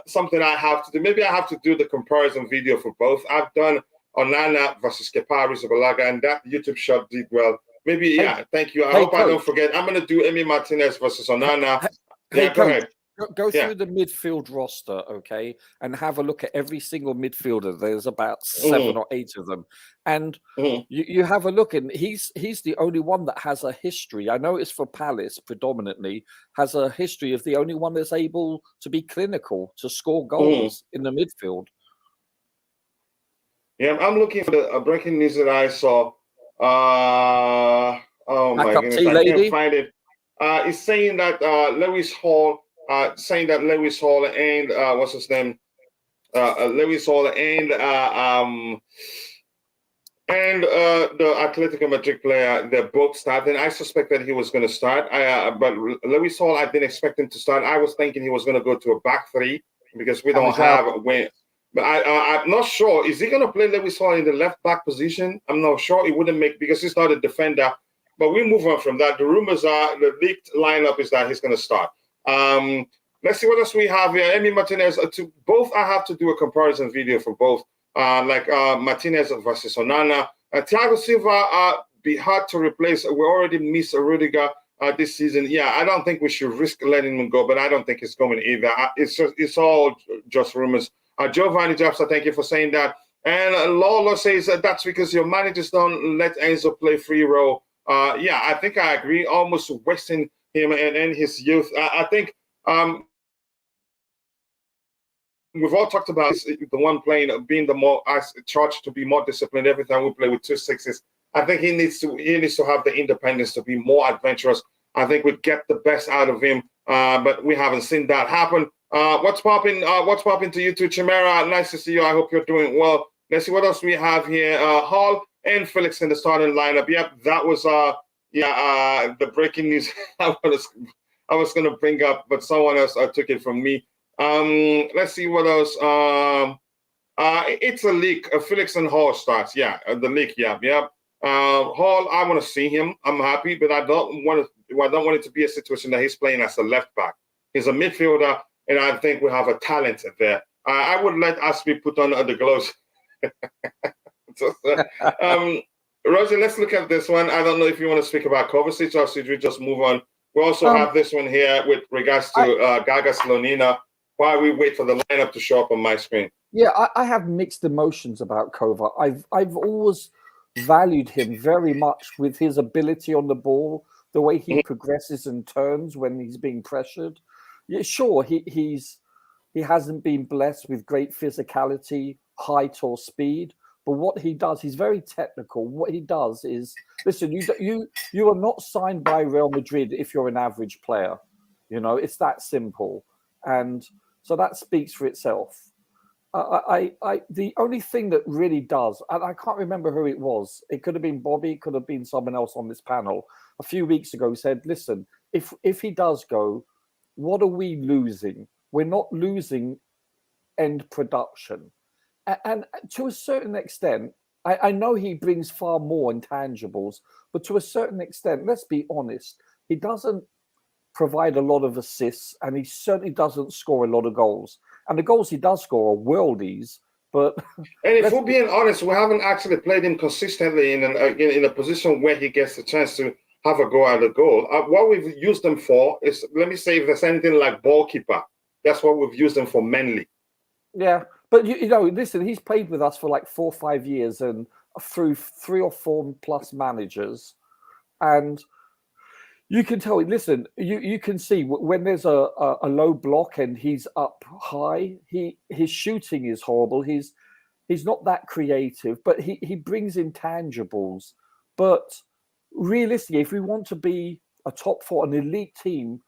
something I have to do. Maybe I have to do the comparison video for both. I've done Onana versus Kepa Arrizabalaga, and that YouTube shot did well. Maybe, yeah, thank you. I hope I don't forget. I'm going to do Emi Martinez versus Onana. Yeah, go ahead.
Go through the midfield roster, okay, and have a look at every single midfielder. There's about 7 or 8 of them, and you have a look, and he's the only one that has a history. I know it's for Palace predominantly, has a history of the only one that's able to be clinical, to score goals in the midfield.
Yeah, I'm looking for the breaking news that I saw. Oh my goodness, I can't find it. It's saying that Lewis Hall and what's his name? Lewis Hall and the Atletico Madrid player, they're both starting. I suspect that he was going to start. But Lewis Hall, I didn't expect him to start. I was thinking he was going to go to a back three because we don't have a win. But I'm not sure. Is he going to play Lewis Hall in the left back position? I'm not sure. He wouldn't make, because he's not a defender. But we move on from that. The rumors are, the leaked lineup is that he's going to start. Let's see what else we have here. Emi Martinez, to both, I have to do a comparison video for both, Martinez versus Onana. Thiago Silva, be hard to replace. We already missed Rudiger this season. Yeah, I don't think we should risk letting him go, but I don't think it's going either. It's all just rumors. Giovanni Japsa, thank you for saying that. And Lawler says that's because your managers don't let Enzo play free role. Yeah, I think I agree. Almost wasting him and his youth. I think we've all talked about the one playing, being the more charged to be more disciplined every time we play with 2 6s. I think he needs to have the independence to be more adventurous. I think we'd get the best out of him, but we haven't seen that happen. What's popping? What's popping to you too, Chimera? Nice to see you. I hope you're doing well. Let's see what else we have here. Hall and Felix in the starting lineup. Yep, that was the breaking news I was going to bring up, but someone else took it from me. Let's see what else. It's a leak. Felix and Hall starts. Yeah, the leak. Yeah. Hall, I want to see him. I'm happy, but I don't want it to be a situation that he's playing as a left back. He's a midfielder, and I think we have a talent there. I would let Aspi put on the gloves. Roger, let's look at this one. I don't know if you want to speak about Kovacic or should we just move on? We also have this one here with regards to Gaga Slonina while we wait for the lineup to show up on my screen.
Yeah, I have mixed emotions about Kova. I've always valued him very much with his ability on the ball, the way he progresses and turns when he's being pressured. Yeah, sure, he hasn't been blessed with great physicality, height, or speed. But what he does, he's very technical. What he does is, listen, you are not signed by Real Madrid if you're an average player. You know, it's that simple. And so that speaks for itself. The only thing that really does, and I can't remember who it was. It could have been Bobby, it could have been someone else on this panel. A few weeks ago said, listen, if he does go, what are we losing? We're not losing end production. And to a certain extent, I know he brings far more intangibles, but to a certain extent, let's be honest, he doesn't provide a lot of assists, and he certainly doesn't score a lot of goals. And the goals he does score are worldies. But
and if we're being honest, we haven't actually played him consistently in a position where he gets a chance to have a go at a goal. What we've used him for is, let me say, if there's anything like goalkeeper, that's what we've used him for mainly.
Yeah. But, you know, listen, he's played with us for like 4 or 5 years and through 3 or 4 plus managers. And you can tell, listen, you can see when there's a low block and he's up high, his shooting is horrible. He's not that creative, but he brings intangibles. But realistically, if we want to be a top 4, an elite team,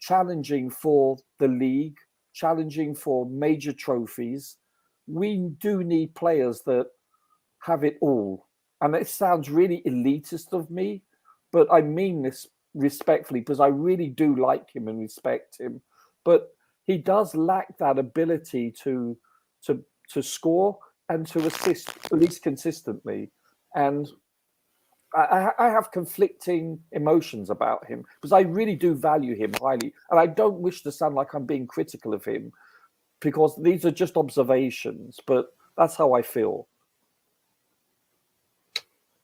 challenging for the league, challenging for major trophies, we do need players that have it all. And it sounds really elitist of me, but I mean this respectfully because I really do like him and respect him. But he does lack that ability to score and to assist, at least consistently. And I have conflicting emotions about him because I really do value him highly. And I don't wish to sound like I'm being critical of him because these are just observations, but that's how I feel.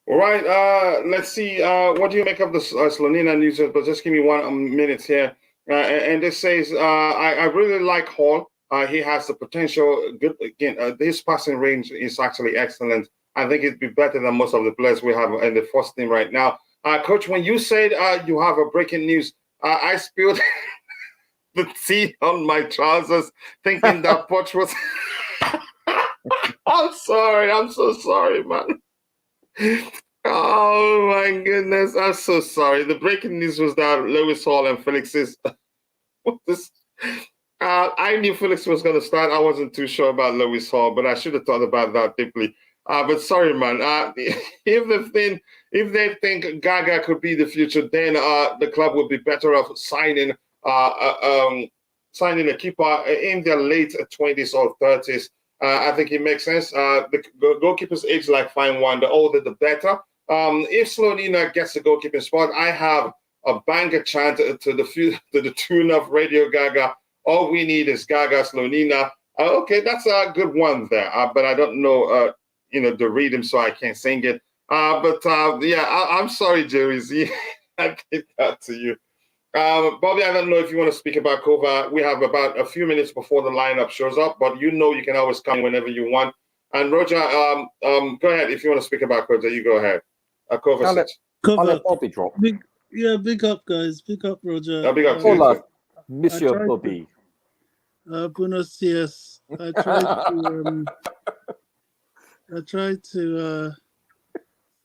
All right, let's see. What do you make of the Slonina news? But just give me 1 minute here. And this says, I really like Hall. He has the potential. Good again. His passing range is actually excellent. I think it'd be better than most of the players we have in the first team right now. Coach, when you said you have a breaking news, I spilled the tea on my trousers, thinking that Poch was. I'm sorry. I'm so sorry, man. Oh my goodness, I'm so sorry. The breaking news was that Lewis Hall and Felix's. I knew Felix was going to start. I wasn't too sure about Lewis Hall, but I should have thought about that deeply. But sorry, man. If they think Gaga could be the future, then the club would be better off signing a keeper in their late 20s or 30s. I think it makes sense. The goalkeeper's age like fine wine. The older, the better. If Slonina gets the goalkeeping spot, I have a banger chant to the tune of Radio Gaga. All we need is Gaga, Slonina. Okay, that's a good one there. But I don't know, the rhythm, so I can't sing it. I'm sorry, Jerry Z. I did that to you. Bobby, I don't know if you want to speak about Kova. We have about a few minutes before the lineup shows up, but you can always come whenever you want. And Roger, go ahead. If you want to speak about Kovacic, you go ahead. Kovacic.
I'll let Bobby drop.
Big up, guys. Big up, Roger.
Big up,
Hola, Monsieur Bobby.
Buenos dias. I tried to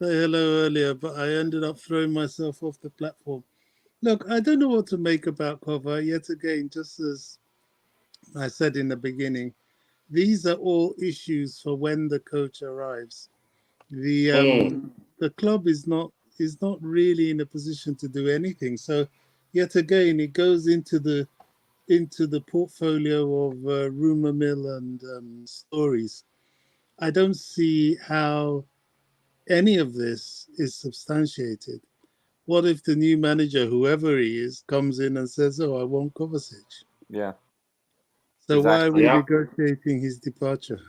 say hello earlier, but I ended up throwing myself off the platform. Look, I don't know what to make about Kova. Yet again, just as I said in the beginning, these are all issues for when the coach arrives. The club is not really in a position to do anything. So, yet again, it goes into the portfolio of rumor mill and stories. I don't see how any of this is substantiated. What if the new manager, whoever he is, comes in and says, "Oh, I want Kovacic"?
Yeah.
So why are we negotiating his departure?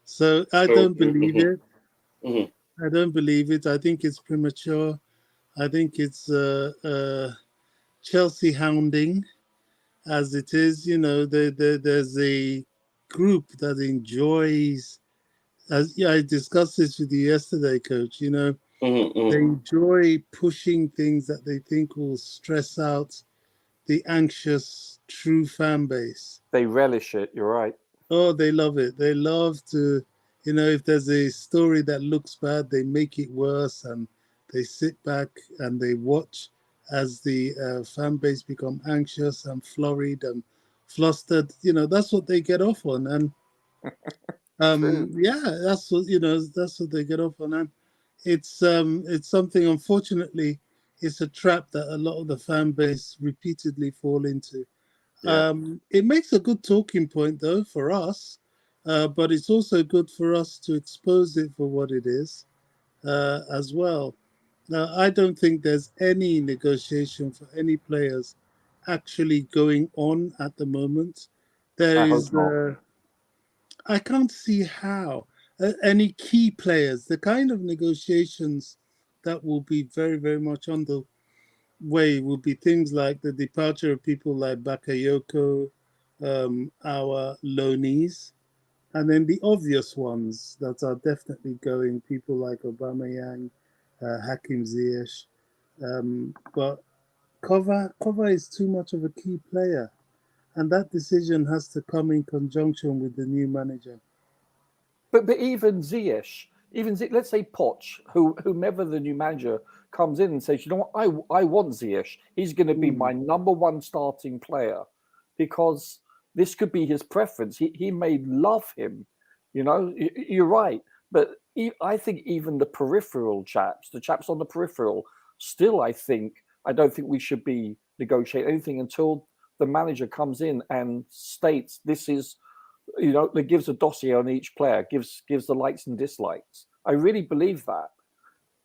So I don't believe it. Mm-hmm. I don't believe it. I think it's premature. I think it's Chelsea hounding, as it is. There's a group that enjoys. I discussed this with you yesterday, Coach. They enjoy pushing things that they think will stress out the anxious, true fan base.
They relish it, you're right.
Oh, they love it. They love to, if there's a story that looks bad, they make it worse and they sit back and they watch as the fan base become anxious and flurried and flustered. That's what they get off on. And that's what they get off on. And it's something, unfortunately, it's a trap that a lot of the fan base repeatedly fall into. Yeah. It makes a good talking point, though, for us, but it's also good for us to expose it for what it is as well. Now, I don't think there's any negotiation for any players actually going on at the moment. I can't see how. Any key players, the kind of negotiations that will be very, very much on the way will be things like the departure of people like Bakayoko, our loanees, and then the obvious ones that are definitely going, people like Aubameyang, Hakim Ziyech. But Kova is too much of a key player, and that decision has to come in conjunction with the new manager.
But even Ziyech, let's say Poch, whomever the new manager comes in and says, you know what, I want Ziyech. He's going to be my number one starting player because this could be his preference. He may love him. You're right. But I think even the peripheral chaps, the chaps on the peripheral, still, I don't think we should be negotiating anything until the manager comes in and states this is, that gives a dossier on each player, gives the likes and dislikes. I really believe that.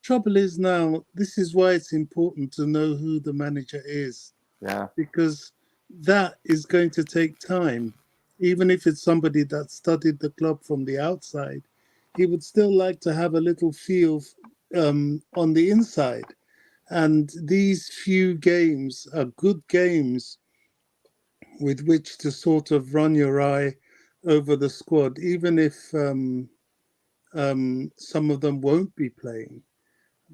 Trouble is now, this is why it's important to know who the manager is.
Yeah.
Because that is going to take time. Even if it's somebody that studied the club from the outside, he would still like to have a little feel on the inside. And these few games are good games with which to sort of run your eye over the squad, even if some of them won't be playing.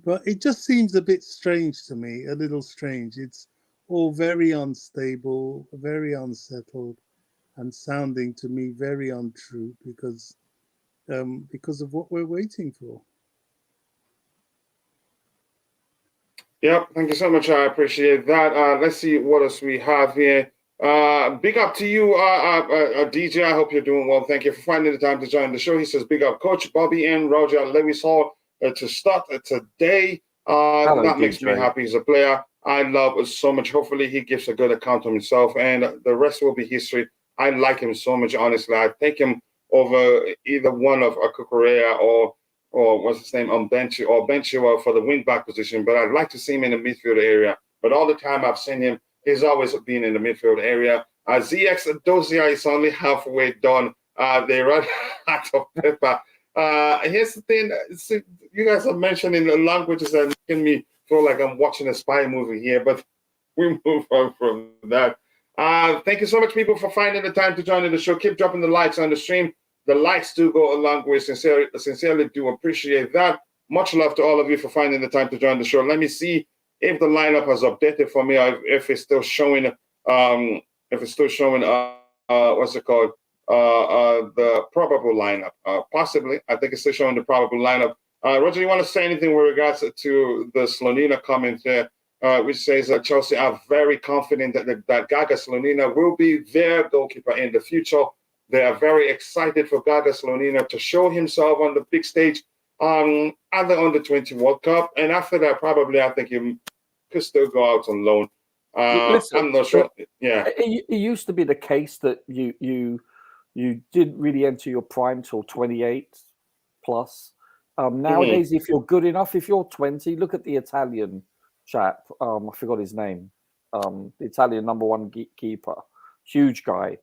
But it just seems a bit strange to me, a little strange. It's all very unstable, very unsettled, and sounding to me very untrue because of what we're waiting for.
Yep, thank you so much. I appreciate that. Let's see what else we have here. Big up to you, DJ. I hope you're doing well. Thank you for finding the time to join the show. He says, big up, Coach Bobby and Roger Lewis Hall to start today.
Hello,
that makes
DJ.
me happy as a player. I love so much. Hopefully, he gives a good account of himself, and the rest will be history. I like him so much, honestly. I take him over either one of Kukurea or what's his name, Benchua for the wing back position. But I'd like to see him in the midfield area. But all the time I've seen him, he's always been in the midfield area. ZX Dosia is only halfway done. They run out of paper. Here's the thing. You guys are mentioning the languages that making me feel like I'm watching a spy movie here, but we move on from that. Thank you so much, people, for finding the time to join in the show. Keep dropping the likes on the stream. The likes do go a long way. Sincerely do appreciate that. Much love to all of you for finding the time to join the show. Let me see if the lineup has updated for me, or if it's still showing. What's it called? The probable lineup. Possibly, I think it's still showing the probable lineup. Roger, you want to say anything with regards to the Slonina comment there, which says that Chelsea are very confident that Gaga Slonina will be their goalkeeper in the future. They are very excited for Gaga Slonina to show himself on the big stage at the Under-20 World Cup. And after that, probably, I think he could still go out on loan.
Listen,
I'm not sure. Yeah.
It used to be the case that you didn't really enter your prime till 28 plus. Nowadays, if you're good enough, if you're 20, look at the Italian chap. I forgot his name. The Italian number one keeper, huge guy.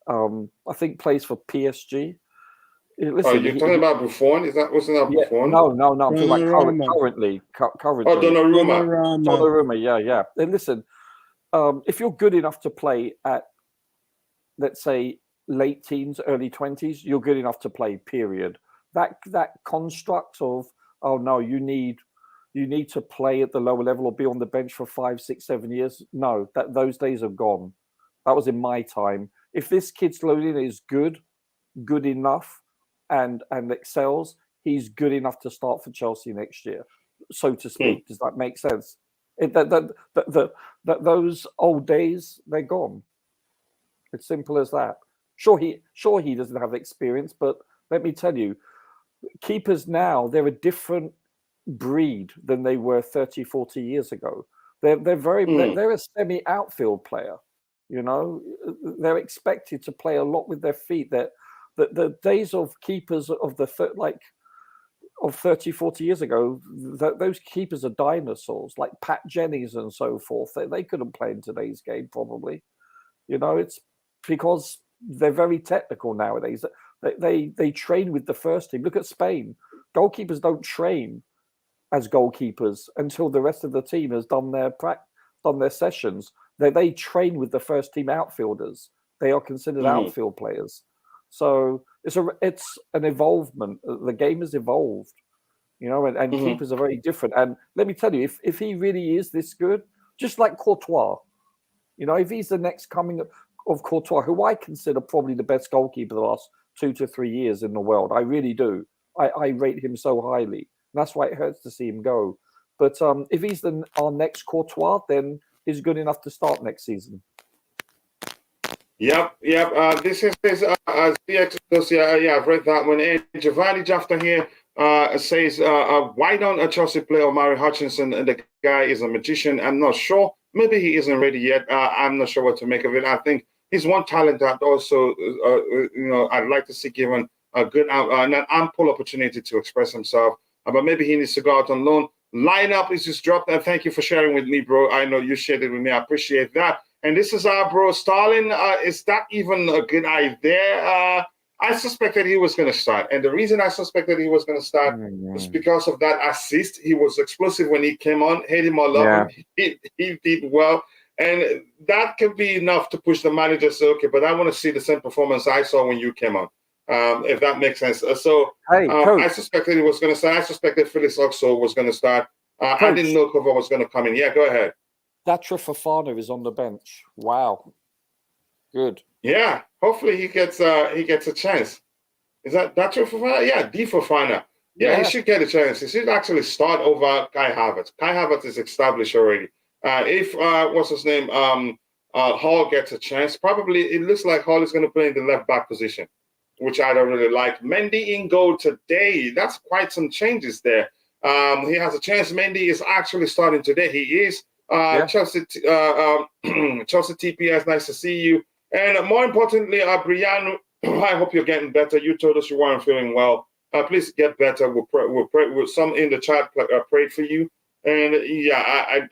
I think plays for PSG. Listen,
you're talking about Buffon? Wasn't that Buffon?
No. I'm talking about currently. Donnarumma. Yeah. And listen, if you're good enough to play at, let's say, late teens, early 20s, you're good enough to play. Period. That construct of you need to play at the lower level or be on the bench for 5, 6, 7 years. No, those days are gone. That was in my time. If this kid Slonina is good enough, and excels, he's good enough to start for Chelsea next year, so to speak. Does that make sense? Those old days, they're gone. It's simple as that. Sure, he doesn't have experience, but let me tell you, keepers now, they're a different breed than they were 30, 40 years ago. They're a semi-outfield player. They're expected to play a lot with their feet. The days of keepers of 30, 40 years ago, those keepers are dinosaurs, like Pat Jennings and so forth. They couldn't play in today's game, probably. It's because they're very technical nowadays. They train with the first team. Look at Spain. Goalkeepers don't train as goalkeepers until the rest of the team has done their sessions. They train with the first team outfielders. They are considered outfield players. So it's an evolvement. The game has evolved, and keepers are very different. And let me tell you, if he really is this good, just like Courtois, if he's the next coming of Courtois, who I consider probably the best goalkeeper the last 2 to 3 years in the world, I really do. I rate him so highly. And that's why it hurts to see him go. But if he's our next Courtois, then he's good enough to start next season.
Yep. This is CX. Yeah, I've read that one. And Giovanni Jafta here. says, why don't Chelsea play Omari Hutchinson? The guy is a magician. I'm not sure. Maybe he isn't ready yet. I'm not sure what to make of it. I think he's one talent that also, I'd like to see given a good, an ample opportunity to express himself. But maybe he needs to go out on loan. Lineup is just dropped. And thank you for sharing with me, bro. I know you shared it with me. I appreciate that. And this is our bro, Stalin. Is that even a good idea? I suspected he was going to start. And the reason I suspected he was going to start was because of that assist. He was explosive when he came on, hate him or love him. He did well. And that could be enough to push the manager to say, okay, but I want to see the same performance I saw when you came on, if that makes sense. I suspected he was going to start. I suspected Felix Oxo was going to start. I didn't know Kovacic was going to come in. Yeah, go ahead.
Datra Fofana is on the bench. Wow. Good.
Yeah, hopefully he gets a chance. Is that true Fofana? Yeah, D Fofana. Yeah, he should get a chance. He should actually start over Kai Havertz. Kai Havertz is established already. If what's his name? Hall gets a chance, probably it looks like Hall is going to play in the left back position, which I don't really like. Mendy in goal today. That's quite some changes there. He has a chance. Mendy is actually starting today. He is. Chelsea TPS, nice to see you. And more importantly, Brianna, I hope you're getting better. You told us you weren't feeling well. Please get better. We'll pray. Some in the chat prayed for you. And yeah,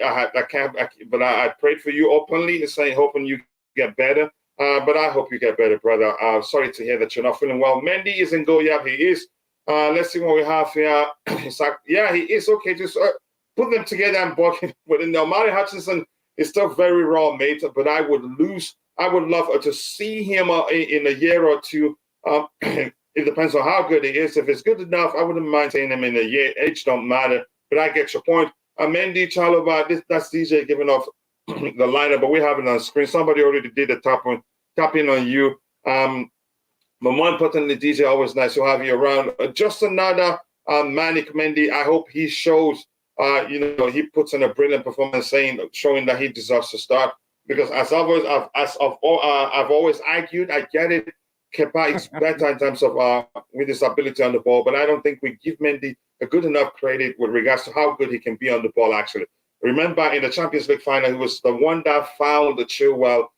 I prayed for you openly, saying hoping you get better. But I hope you get better, brother. Sorry to hear that you're not feeling well. Mendy is in goal. Yeah, he is. Let's see what we have here. Yeah, he is. Okay, just put them together and block him. But Omari Hutchinson is still very raw, mate. But I would love to see him in a year or two. It depends on how good he is. If it's good enough, I wouldn't mind seeing him in a year. Age don't matter. But I get your point. Mendy, Chalobah, that's DJ giving off the lineup, but we have it on screen. Somebody already did a tap in on you. But more importantly, DJ, always nice to have you around. Just another manic Mendy. I hope he shows, he puts in a brilliant performance, showing that he deserves to start. Because as I've always argued, I get it. Kepa is better in terms of with his ability on the ball, but I don't think we give Mendy a good enough credit with regards to how good he can be on the ball. Actually, remember in the Champions League final, he was the one that found the Chilwell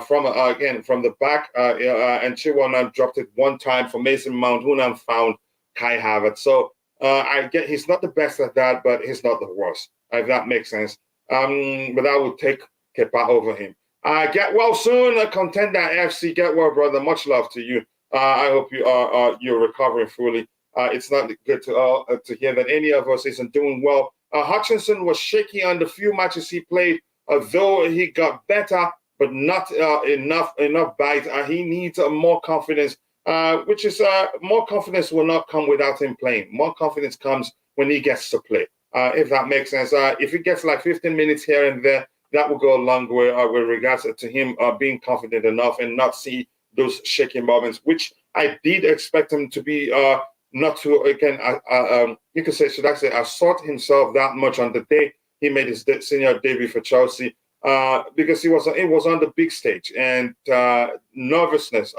from the back, and Chilwell now dropped it one time for Mason Mount, who now found Kai Havertz. So I get he's not the best at that, but he's not the worst. If that makes sense. But I would take Kepa over him. Get well soon, Contender FC. Get well, brother. Much love to you. I hope you're recovering fully. It's not good to hear that any of us isn't doing well. Hutchinson was shaky on the few matches he played, though he got better, but not enough bite. He needs more confidence, which is more confidence will not come without him playing. More confidence comes when he gets to play, if that makes sense. If he gets like 15 minutes here and there, that will go a long way with regards to him being confident enough and not see those shaky moments, which I did expect him to be not to, again, you could say, should I say, assert himself that much on the day he made his senior debut for Chelsea, because it was on the big stage and nervousness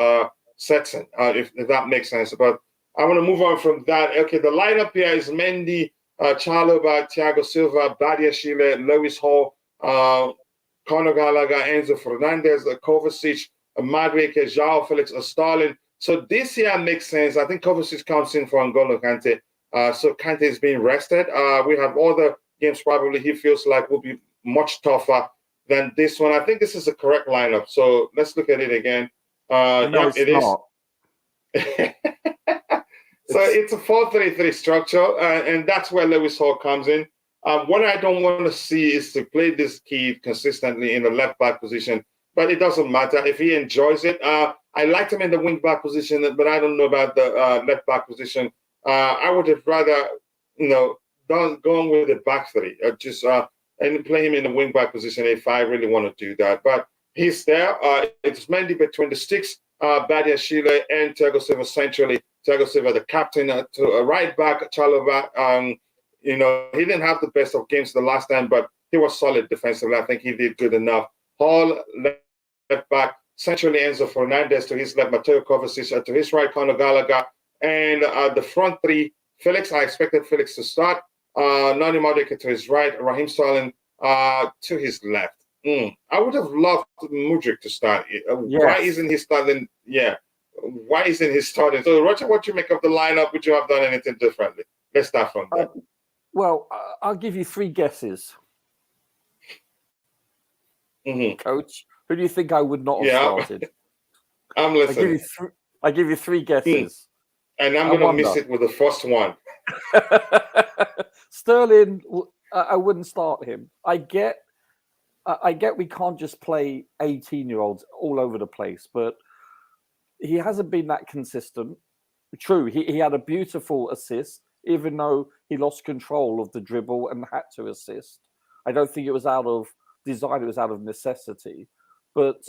sets in, if that makes sense. But I want to move on from that. Okay, the lineup here is Mendy, Chalobah, Thiago Silva, Badiashile, Lewis Hall, Conor Gallagher, Enzo Fernandez, Kovacic, Madrid, João Felix, Stalin. So this year makes sense. I think Kovacic comes in for N'Golo Kante. So Kante is being rested. We have other games probably he feels like will be much tougher than this one. I think this is the correct lineup. So let's look at it again.
No,
it is. So it's a 4-3-3 structure, and that's where Lewis Hall comes in. What I don't want to see is to play this kid consistently in the left back position, but it doesn't matter if he enjoys it. I liked him in the wing back position, but I don't know about the left back position. I would have rather, gone with the back three, and play him in the wing back position if I really want to do that. But he's there. It's mainly between the sticks, Badiashile and Thiago Silva centrally. Thiago Silva, the captain, to a right back, Chalobah. He didn't have the best of games the last time, but he was solid defensively. I think he did good enough. Hall, left back, centrally Enzo Fernandez, to his left, Mateo Kovacic, to his right, Conor Gallagher. And the front three, Felix, I expected Felix to start. Nani Madueke to his right, Raheem Sterling to his left. I would have loved Mudryk to start. Why isn't he starting? Yeah. Why isn't he starting? So, Roger, what you make of the lineup? Would you have done anything differently? Let's start from there.
Well, I'll give you 3 guesses. Coach, who do you think I would not have started?
I'm listening.
I give you 3 guesses.
And I'm going to miss it with the first one.
Sterling, I wouldn't start him. I get we can't just play 18-year-olds all over the place, but he hasn't been that consistent. True, he had a beautiful assist, even though he lost control of the dribble and had to assist. I don't think it was out of design; it was out of necessity. But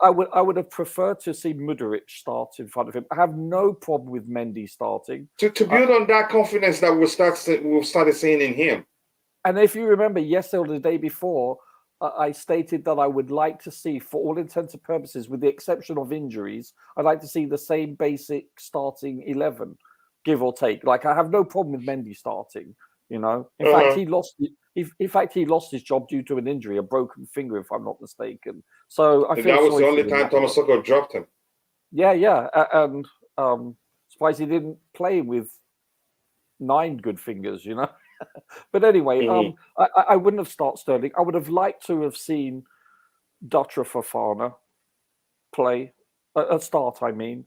I would have preferred to see Mudryk start in front of him. I have no problem with Mendy starting
to build on that confidence that we've started seeing in him.
And if you remember, yesterday or the day before, I stated that I would like to see, for all intents and purposes, with the exception of injuries, I'd like to see the same basic starting 11, give or take. Like, I have no problem with Mendy starting. In fact, he lost. In fact, he lost his job due to an injury, a broken finger, if I'm not mistaken. So I feel
that was the only time Thomas Tuchel dropped him.
Yeah, and surprised he didn't play with 9 good fingers. But anyway, I wouldn't have started Sterling. I would have liked to have seen Dutra Fofana play a start. I mean,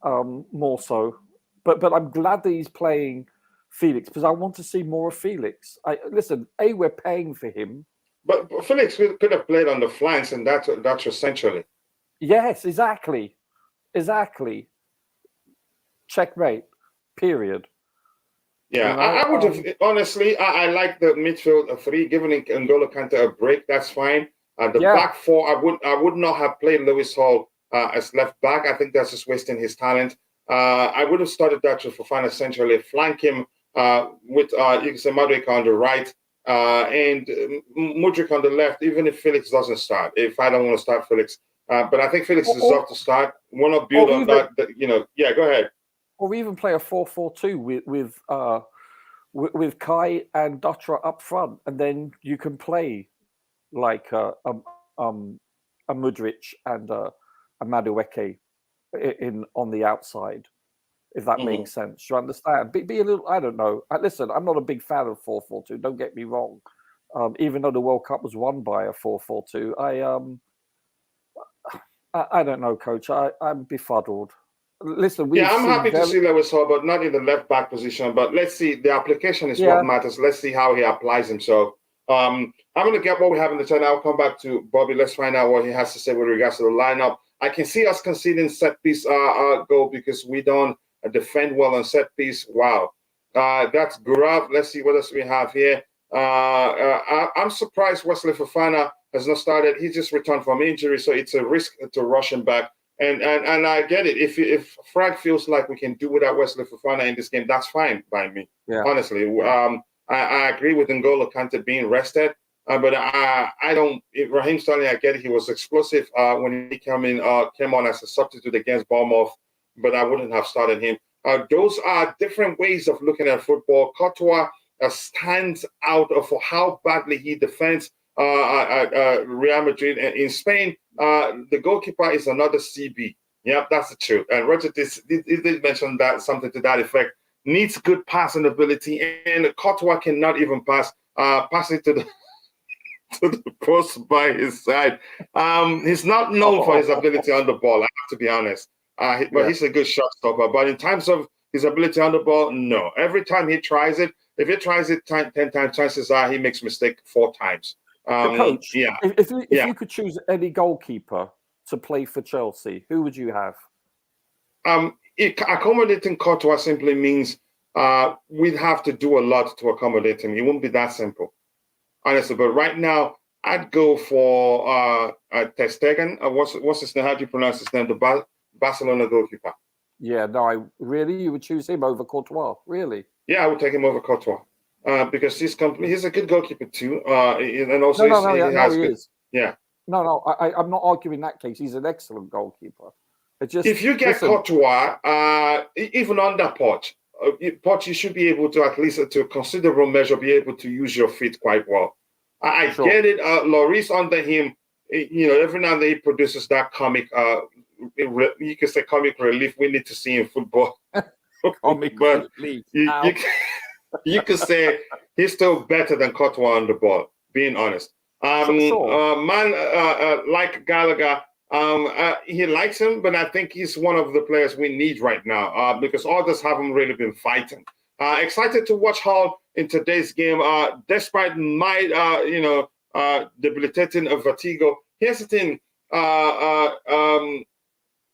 more so. But I'm glad that he's playing Felix because I want to see more of Felix. Listen, we're paying for him,
but Felix could have played on the flanks, and that's essentially.
Yes, exactly. Checkmate. Period.
Yeah, I would have honestly. I like the midfield 3, giving N'Golo Kante a break. That's fine. The back 4, I would not have played Lewis Hall as left back. I think that's just wasting his talent. I would have started that to Fofana essentially, flank him with Madueke on the right and Mudryk on the left. Even if Felix doesn't start, if I don't want to start Felix, but I think Felix deserves to start. Want to build on that? Yeah, go ahead.
Or even play a 4-4-2 with Kai and Dutra up front, and then you can play like a Mudryk and a Madueke on the outside, if that makes sense. Do you understand? Be a little. I don't know. Listen, I'm not a big fan of 4-4-2. Don't get me wrong. Even though the World Cup was won by a 4-4-2, I don't know, Coach. I'm befuddled. Listen,
I'm happy to see Lewis Hall, but not in the left back position. But let's see. The application is what matters. Let's see how he applies himself. I'm going to get what we have in the channel. I'll come back to Bobby. Let's find out what he has to say with regards to the lineup. I can see us conceding set piece goal because we don't defend well on set piece. Wow. That's Gurav. Let's see what else we have here. I'm surprised Wesley Fofana has not started. He just returned from injury, so it's a risk to rush him back. And I get it. If Frank feels like we can do without Wesley Fofana in this game, that's fine by me. Yeah. Honestly, I agree with N'Golo Kante being rested, but I don't. Raheem Sterling, I get it. He was explosive when he came on as a substitute against Bournemouth, but I wouldn't have started him. Those are different ways of looking at football. Courtois stands out for how badly he defends Real Madrid. In Spain, the goalkeeper is another CB. Yep, that's the truth. And Roger did mention that something to that effect. Needs good passing ability, and Courtois cannot even pass it to the post by his side. He's not known for his ability on the ball, I have to be honest. But he's a good shot stopper. But in terms of his ability on the ball, no. Every time he tries it, if he tries it 10 times, chances are he makes mistake 4 times.
Coach, if you could choose any goalkeeper to play for Chelsea, who would you have?
Accommodating Courtois simply means we'd have to do a lot to accommodate him. It won't be that simple, honestly. But right now, I'd go for Ter Stegen. What's his name? How do you pronounce his name? The Barcelona goalkeeper.
Yeah, no, you would choose him over Courtois, really?
Yeah, I would take him over Courtois because he's a good goalkeeper too, and also he is. Yeah.
No, I'm not arguing that case. He's an excellent goalkeeper.
If you get Courtois, even under Poch, Poch, you should be able to, at least to a considerable measure, be able to use your feet quite well. I
Sure.
get it. Lloris under him, every now and then he produces that comic, you can say comic relief we need to see in football.
Comic
But
relief.
you could say he's still better than Courtois on the ball, being honest.
Sure.
Like Gallagher, he likes him, but I think he's one of the players we need right now because others haven't really been fighting. Excited to watch Hall in today's game, despite my, debilitating vertigo. Here's the thing.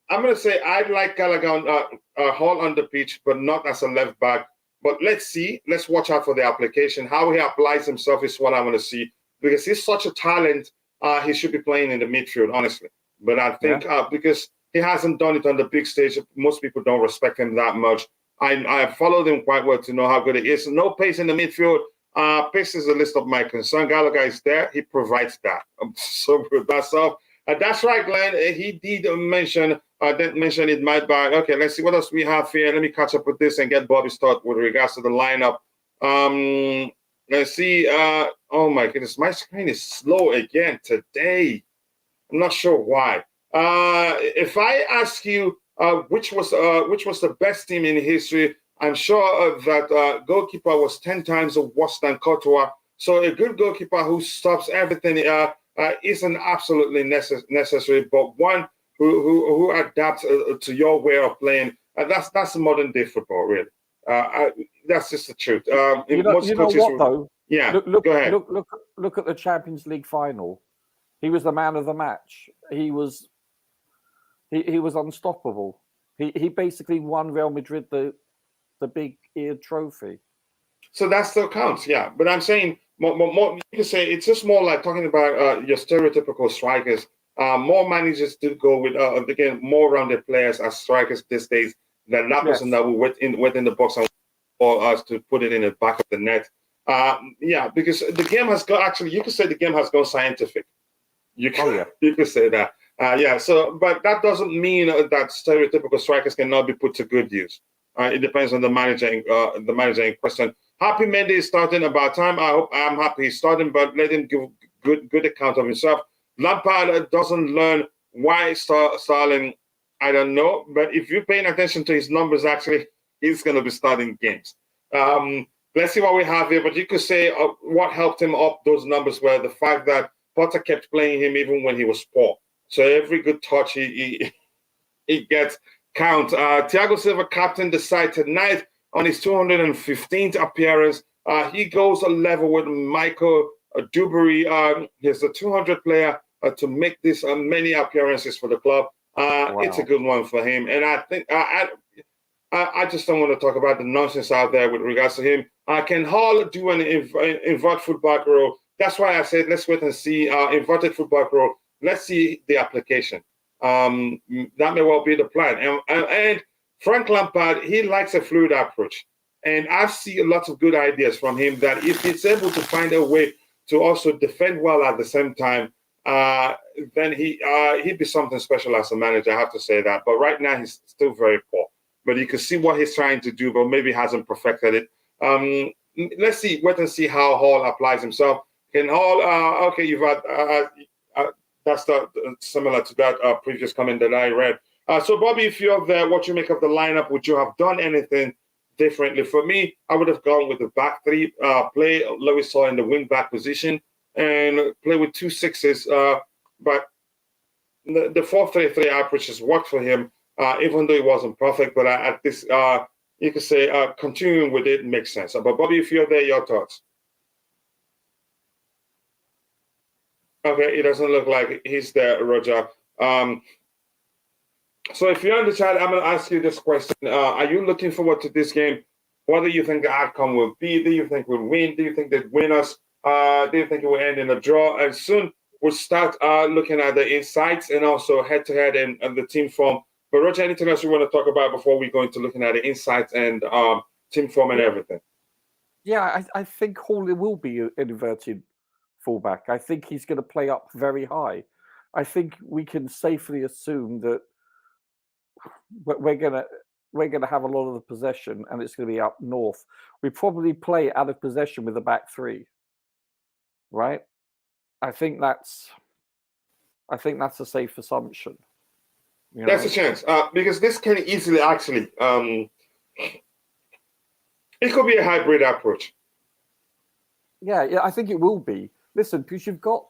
I'm going to say I'd like Gallagher Hall on the pitch, but not as a left back. But let's see. Let's watch out for the application. How he applies himself is what I want to see because he's such a talent. He should be playing in the midfield, honestly. But I think because he hasn't done it on the big stage, most people don't respect him that much. I followed him quite well to know how good he is. No pace in the midfield. Pace is the list of my concern. Gallagher is there. He provides that. So good. That's right, Glenn. He did mention, didn't mention it might buy. Okay, let's see what else we have here. Let me catch up with this and get Bobby's thought with regards to the lineup. Let's see. Oh my goodness, my screen is slow again today. I'm not sure why. If I ask you which was the best team in history, I'm sure that goalkeeper was 10 times worse than Courtois. So a good goalkeeper who stops everything isn't absolutely necessary, but one who adapts to your way of playing. That's modern day football, really. That's just the truth.
You know what, though?
Yeah,
look,
go ahead.
Look at the Champions League final. He was the man of the match. He was unstoppable. He basically won Real Madrid the big eared trophy.
So that still counts, yeah. But I'm saying more you can say it's just more like talking about your stereotypical strikers. More managers do go with again more rounded players as strikers these days than that person that will within the box and for us to put it in the back of the net. Because the game has gone. Actually, you could say the game has gone scientific. You could say that. So, but that doesn't mean that stereotypical strikers cannot be put to good use. It depends on the manager in question. Happy Mendy is starting about time. I'm happy he's starting, but let him give good account of himself. Lampard doesn't learn why Starling. I don't know, but if you're paying attention to his numbers, actually, he's going to be starting games. Let's see what we have here. But you could say what helped him up those numbers were the fact that Potter kept playing him even when he was poor. So every good touch he gets count. Thiago Silva captained the side tonight on his 215th appearance. He goes a level with Michael Dewberry. He's the 200th player to make this many appearances for the club. Wow. It's a good one for him. And I think I just don't want to talk about the nonsense out there with regards to him. Can Hall do an invert fullback role? That's why I said let's wait and see inverted fullback role. Let's see the application. That may well be the plan. And Frank Lampard, he likes a fluid approach. And I see lots of good ideas from him that if he's able to find a way to also defend well at the same time, then he'd be something special as a manager, I have to say that. But right now, he's still very poor. But you can see what he's trying to do, but maybe hasn't perfected it. Let's see, wait and see how Hall applies himself. Can Hall, you've had, that's similar to that previous comment that I read. So, Bobby, if you're there, what you make of the lineup, would you have done anything differently? For me, I would have gone with the back three, play Lewis Hall in the wing back position, and play with 2 6s. But the 4-3-3 approach has worked for him, even though it wasn't perfect. But at this, you could say continuing with it makes sense. But Bobby, if you're there, your thoughts? Okay, it doesn't look like he's there, Roger. So if you're in the chat, I'm going to ask you this question. Are you looking forward to this game? What do you think the outcome will be? Do you think we'll win? Do you think they'll win us? Do you think it will end in a draw? And soon we'll start looking at the insights and also head-to-head and the team form. But Roger, anything else you want to talk about before we go into looking at the insights and team form and everything?
Yeah, I think Hawley will be an inverted fullback. I think he's going to play up very high. I think we can safely assume that we're going to we're going to have a lot of the possession and it's going to be up north. We probably play out of possession with a back three, right? I think that's a safe assumption.
That's a chance because this can easily actually it could be a hybrid approach.
Yeah, I think it will be. Listen, because you've got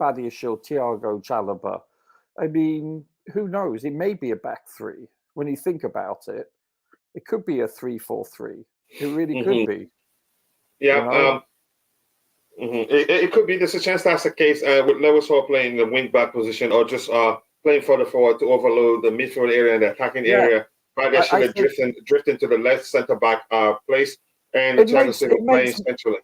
Badiashile, Thiago, Chalobah. I mean, who knows? It may be a back three. When you think about it, it could be a 3-4-3. It really could be.
Yeah, it could be. There's a chance that's the case with Lewis Hall playing the wing back position or just playing further forward to overload the midfield area and the attacking area. Badiashile drifting to the left centre back place and Thiago Silva playing centrally.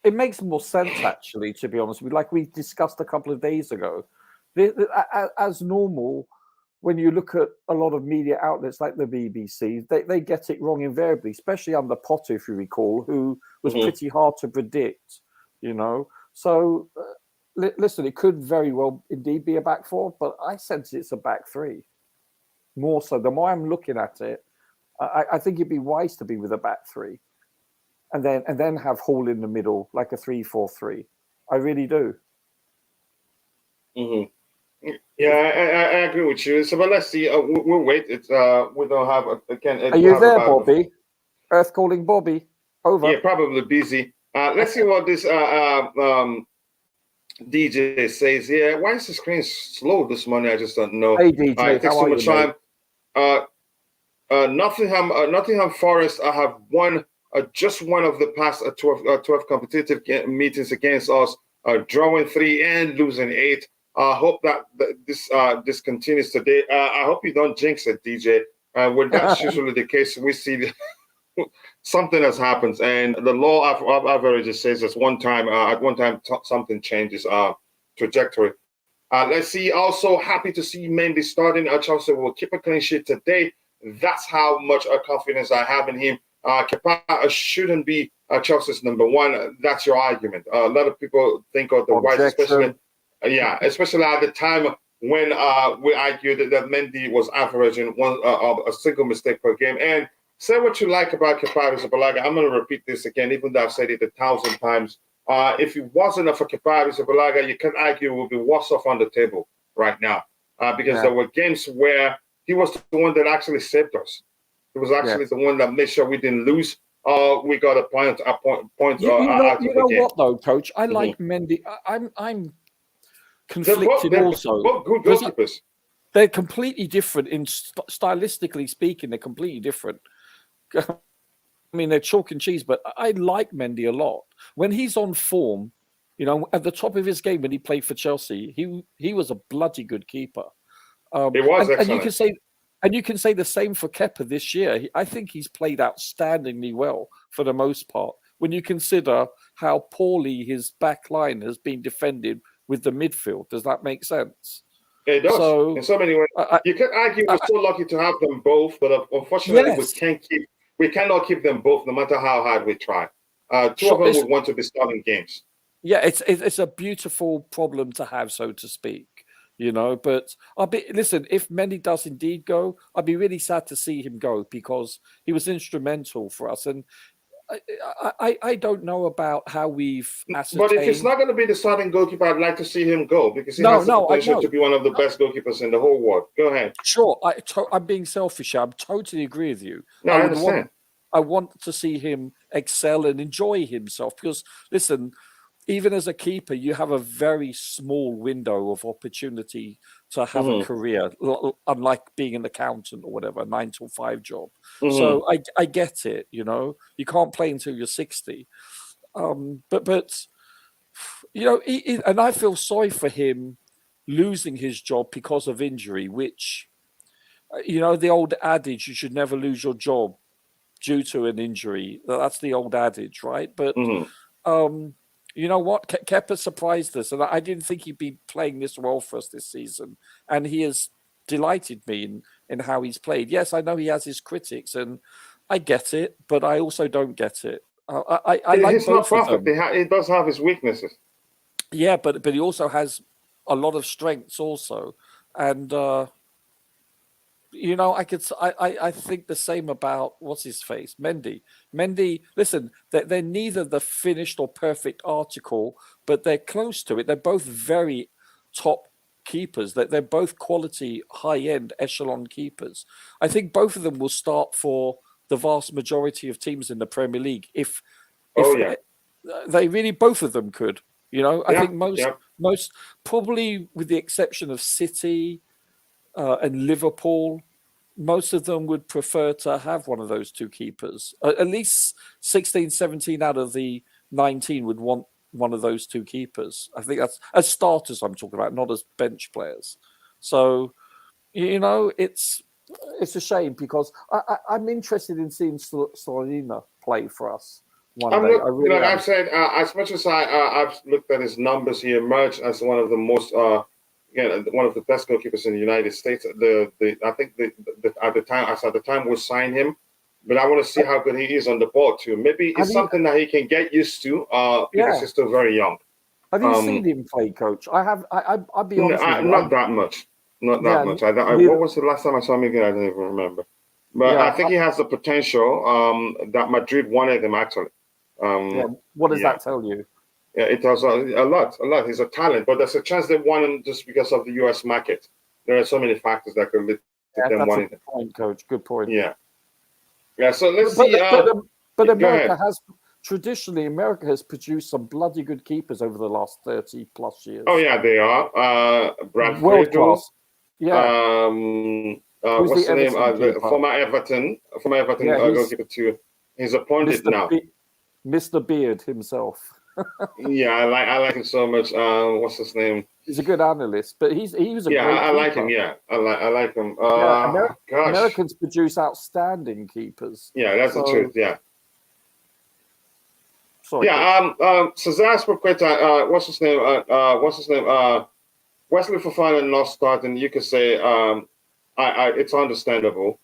It makes more sense, actually, to be honest with you. Like we discussed a couple of days ago, as normal, when you look at a lot of media outlets like the BBC, they get it wrong invariably, especially under Potter, if you recall, who was pretty hard to predict, So, listen, it could very well indeed be a back four, but I sense it's a back three. More so. The more I'm looking at it, I think it'd be wise to be with a back three. And then have Hall in the middle, like a 3-4-3. I really do.
Yeah, I agree with you. So, but let's see. We'll wait. It's we don't have
Are you there, Bobby? Earth calling Bobby. Over.
Yeah, probably busy. Let's see what this DJ says here. Why is the screen slow this morning? I just don't know.
Hey DJ,
it takes too much time. Nottingham Forest have won just one of the past 12 competitive meetings against us, drawing 3 and losing 8. I hope that this continues today. I hope you don't jinx it, DJ. When that's usually the case, we see something has happened, and the law of averages says that at one time something changes trajectory. Let's see. Also, happy to see Mendy starting. Chelsea will keep a clean sheet today. That's how much confidence I have in him. Kepa shouldn't be Chelsea's number 1. That's your argument. A lot of people think of the White, especially at the time when we argued that Mendy was averaging a single mistake per game. And say what you like about Kepa Arrizabalaga. I'm going to repeat this again, even though I've said it 1,000 times. If it wasn't for Kepa Arrizabalaga, you can argue it would be worse off on the table right now because there were games where he was the one that actually saved us. He was actually the one that made sure we didn't lose. We got a point.
You know what, though, Coach? I like Mendy. I'm conflicted also.
Both good goalkeepers.
They're completely different in stylistically speaking. They're completely different. I mean, they're chalk and cheese, but I like Mendy a lot. When he's on form, at the top of his game when he played for Chelsea, he was a bloody good keeper.
He was excellent.
And you can say the same for Kepa this year. I think he's played outstandingly well for the most part. When you consider how poorly his back line has been defended with the midfield, does that make sense?
It does.
So,
in so many ways, you can argue we're so lucky to have them both, but unfortunately, we cannot keep them both, no matter how hard we try. Two of them would want to be starting games.
Yeah, it's a beautiful problem to have, so to speak. But listen, if Mendy does indeed go, I'd be really sad to see him go because he was instrumental for us. And I don't know about how we've ascertained.
But if it's not going to be the starting goalkeeper, I'd like to see him go because he has the potential to be one of the best goalkeepers in the whole world. Go ahead.
Sure, I'm being selfish. I totally agree with you.
No, I understand.
I want to see him excel and enjoy himself because, listen, even as a keeper, you have a very small window of opportunity to have a career, unlike being an accountant or whatever, a 9 to 5 job. So I get it, you can't play until you're 60. But and I feel sorry for him losing his job because of injury, which, the old adage, you should never lose your job due to an injury. That's the old adage, right? But, you know what? Kepa surprised us, and I didn't think he'd be playing this well for us this season. And he has delighted me in how he's played. Yes, I know he has his critics, and I get it, but I also don't get it. I like
he's
both
not perfect.
of them.
He does have his weaknesses.
Yeah, but he also has a lot of strengths also, and You know, I think the same about what's his face, Mendy. Mendy, listen, they're neither the finished or perfect article, but they're close to it. They're both very top keepers. They're both quality, high-end echelon keepers. I think both of them will start for the vast majority of teams in the Premier League if
Oh yeah,
they really, both of them could. You know, I think
yeah.
most probably with the exception of City and Liverpool, most of them would prefer to have one of those two keepers. At least 16, 17 out of the 19 would want one of those two keepers. I think that's as starters I'm talking about, not as bench players. So, you know, it's a shame because I'm interested in seeing Solina play for us one
I'm
day.
not,
I really am.
I've said, as much as I've looked at his numbers, he emerged as one of the most, one of the best goalkeepers in the United States. I think at the time we signed him, but I want to see how good he is on the ball too. Maybe it's something that he can get used to because he's still very young.
Have you seen him play, Coach? I have. I'll be honest with you.
Not that much. Not that much. What was the last time I saw him again? I don't even remember. But I think he has the potential that Madrid wanted him actually.
What does that tell you?
Yeah, it tells a lot. He's a talent, but there's a chance they want him just because of the U.S. market. There are so many factors that could lead to them wanting him.
Good point, Coach. Good point.
Yeah. So let's see.
But America has traditionally produced some bloody good keepers over the last 30 plus years.
Oh yeah, they are. Brad
World
Friedel,
class. Yeah.
What's the name? Former Everton goalkeeper too. He's appointed now.
Mr. Beard himself.
Yeah, I like him so much. What's his name?
He's a good analyst, but he was a great
I like
keeper.
him. Yeah, I like him.
Americans produce outstanding keepers.
Yeah, that's the truth. Yeah.
Sorry.
Yeah. Cesar Spilicueta, what's his name? Wesley Fofana not starting. You could say it's understandable.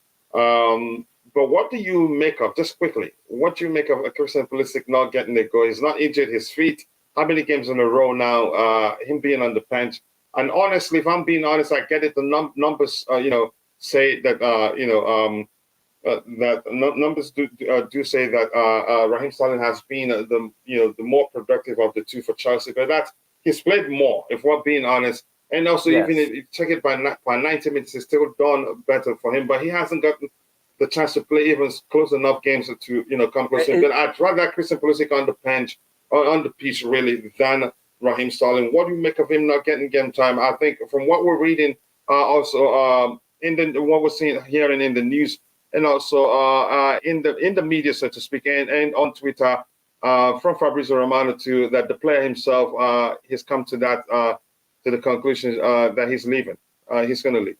But what do you make of, just quickly, what do you make of Christian Pulisic not getting the goal? He's not injured his feet. How many games in a row now? Him being on the bench. And honestly, if I'm being honest, I get it. The numbers, say that, that numbers do say that Raheem Sterling has been the more productive of the two for Chelsea. But he's played more, if we're being honest. And also, even if you check it by 90 minutes, it's still done better for him. But he hasn't gotten the chance to play even close enough games to come close. But I'd rather Christian Pulisic on the bench or on the pitch really than Raheem Sterling. What do you make of him not getting game time? I think from what we're reading, also what we're seeing hearing in the news, and also in the media, so to speak, and on Twitter, from Fabrizio Romano too, that the player himself has come to that to the conclusion that he's leaving. He's going to leave.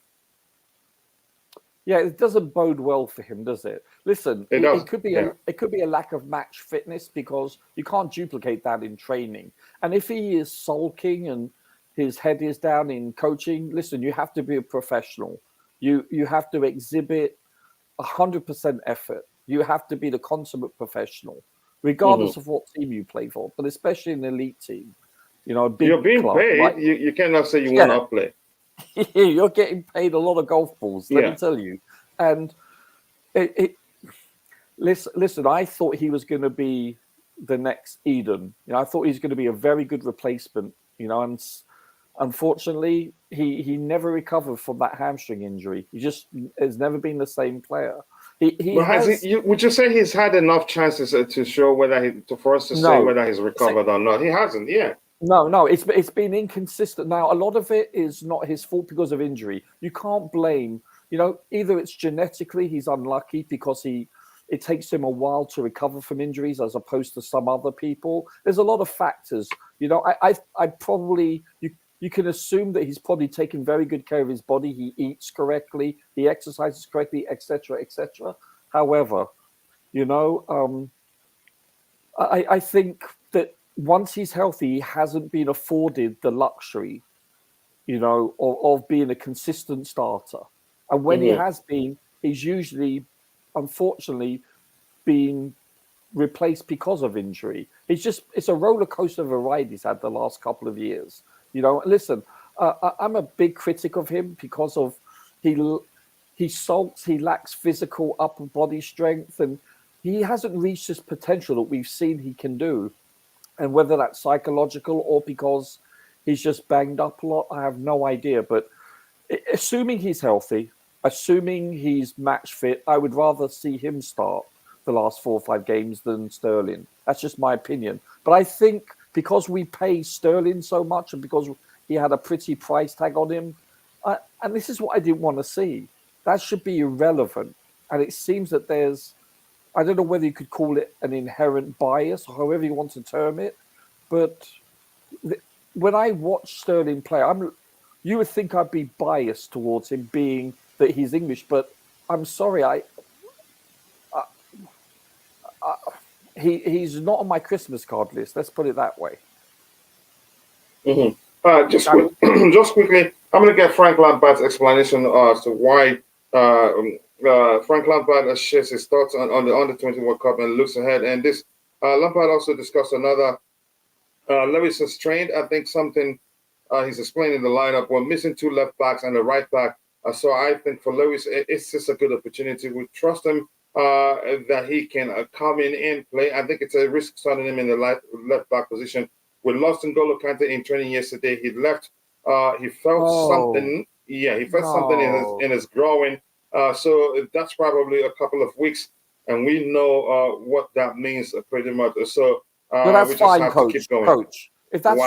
Yeah, it doesn't bode well for him, does it? Listen, it could be a lack of match fitness because you can't duplicate that in training. And if he is sulking and his head is down in coaching, listen, you have to be a professional. You have to exhibit 100% effort. You have to be the consummate professional, regardless of what team you play for, but especially an elite team. A big
You're being
club,
paid.
right?
You cannot say you will not play.
You're getting paid a lot of golf balls, let me tell you. And listen, I thought he was going to be the next Eden. I thought he was going to be a very good replacement. And unfortunately, he never recovered from that hamstring injury. He just has never been the same player. Would you say he's had enough chances to show for us to say whether he's recovered or not? He hasn't. Yeah. No, it's been inconsistent. Now, a lot of it is not his fault because of injury. You can't blame, either it's genetically he's unlucky because it takes him a while to recover from injuries as opposed to some other people. There's a lot of factors. I probably, you can assume that he's probably taken very good care of his body. He eats correctly, he exercises correctly, etc., etc. However, I think that once he's healthy, he hasn't been afforded the luxury, of being a consistent starter. And when he has been, he's usually, unfortunately, been replaced because of injury. It's a roller coaster of a ride he's had the last couple of years. Listen, I'm a big critic of him because of he he sulks, he lacks physical upper body strength, and he hasn't reached his potential that we've seen he can do. And whether that's psychological or because he's just banged up a lot, I have no idea. But assuming he's healthy, assuming he's match fit, I would rather see him start the last 4 or 5 games than Sterling. That's just my opinion. But I think because we pay Sterling so much and because he had a pretty price tag on him, and this is what I didn't want to see, that should be irrelevant. And it seems that there's, I don't know whether you could call it an inherent bias or however you want to term it, but when I watch Sterling play, you would think I'd be biased towards him being that he's English, but I'm sorry, he's not on my Christmas card list. Let's put it that way.
Mm-hmm. Just quickly, I'm going to get Frank Lampard's explanation as to why Frank Lampard shares his thoughts on the Under-20 World Cup and looks ahead. And this Lampard also discussed another Lewis has trained. I think something he's explaining the lineup. We're missing 2 left backs and a right back. So I think for Lewis, it's just a good opportunity. We trust him that he can come in and play. I think it's a risk starting him in the left back position. We lost N'Golo Kante in training yesterday. He left. He felt something. Yeah, he felt something in his groin. So that's probably a couple of weeks, and we know what that means pretty much. So
well, that's
we just
fine,
have
coach.
to keep going.
Coach, if that's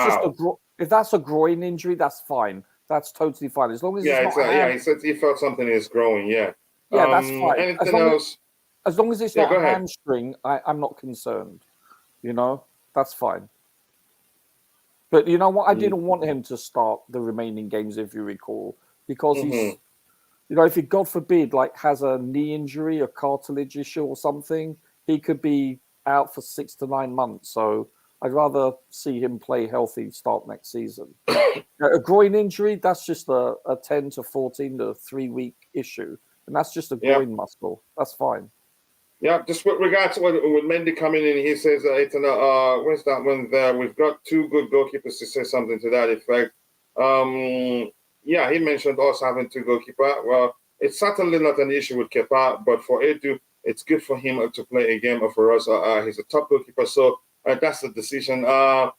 if that's a groin injury, that's fine. That's totally fine as long as it's not
he said he felt something in his groin. Yeah,
that's fine.
Anything else?
As long as it's not a hamstring, I'm not concerned. You know, that's fine. But you know what? I didn't want him to start the remaining games, if you recall, because he's, you know, if he, God forbid, like has a knee injury, a cartilage issue or something, he could be out for 6 to 9 months. So I'd rather see him play healthy, start next season. A groin injury, that's just a 10 to 14 to 3-week issue. And that's just a groin muscle. That's fine.
Yeah, just with regards to with Mendy coming in, he says it's an when's that when we've got 2 good goalkeepers to say something to that effect. Yeah, he mentioned us having 2 goalkeepers. Well, it's certainly not an issue with Kepa, but for Edu, it's good for him to play a game for us. He's a top goalkeeper, so that's the decision. I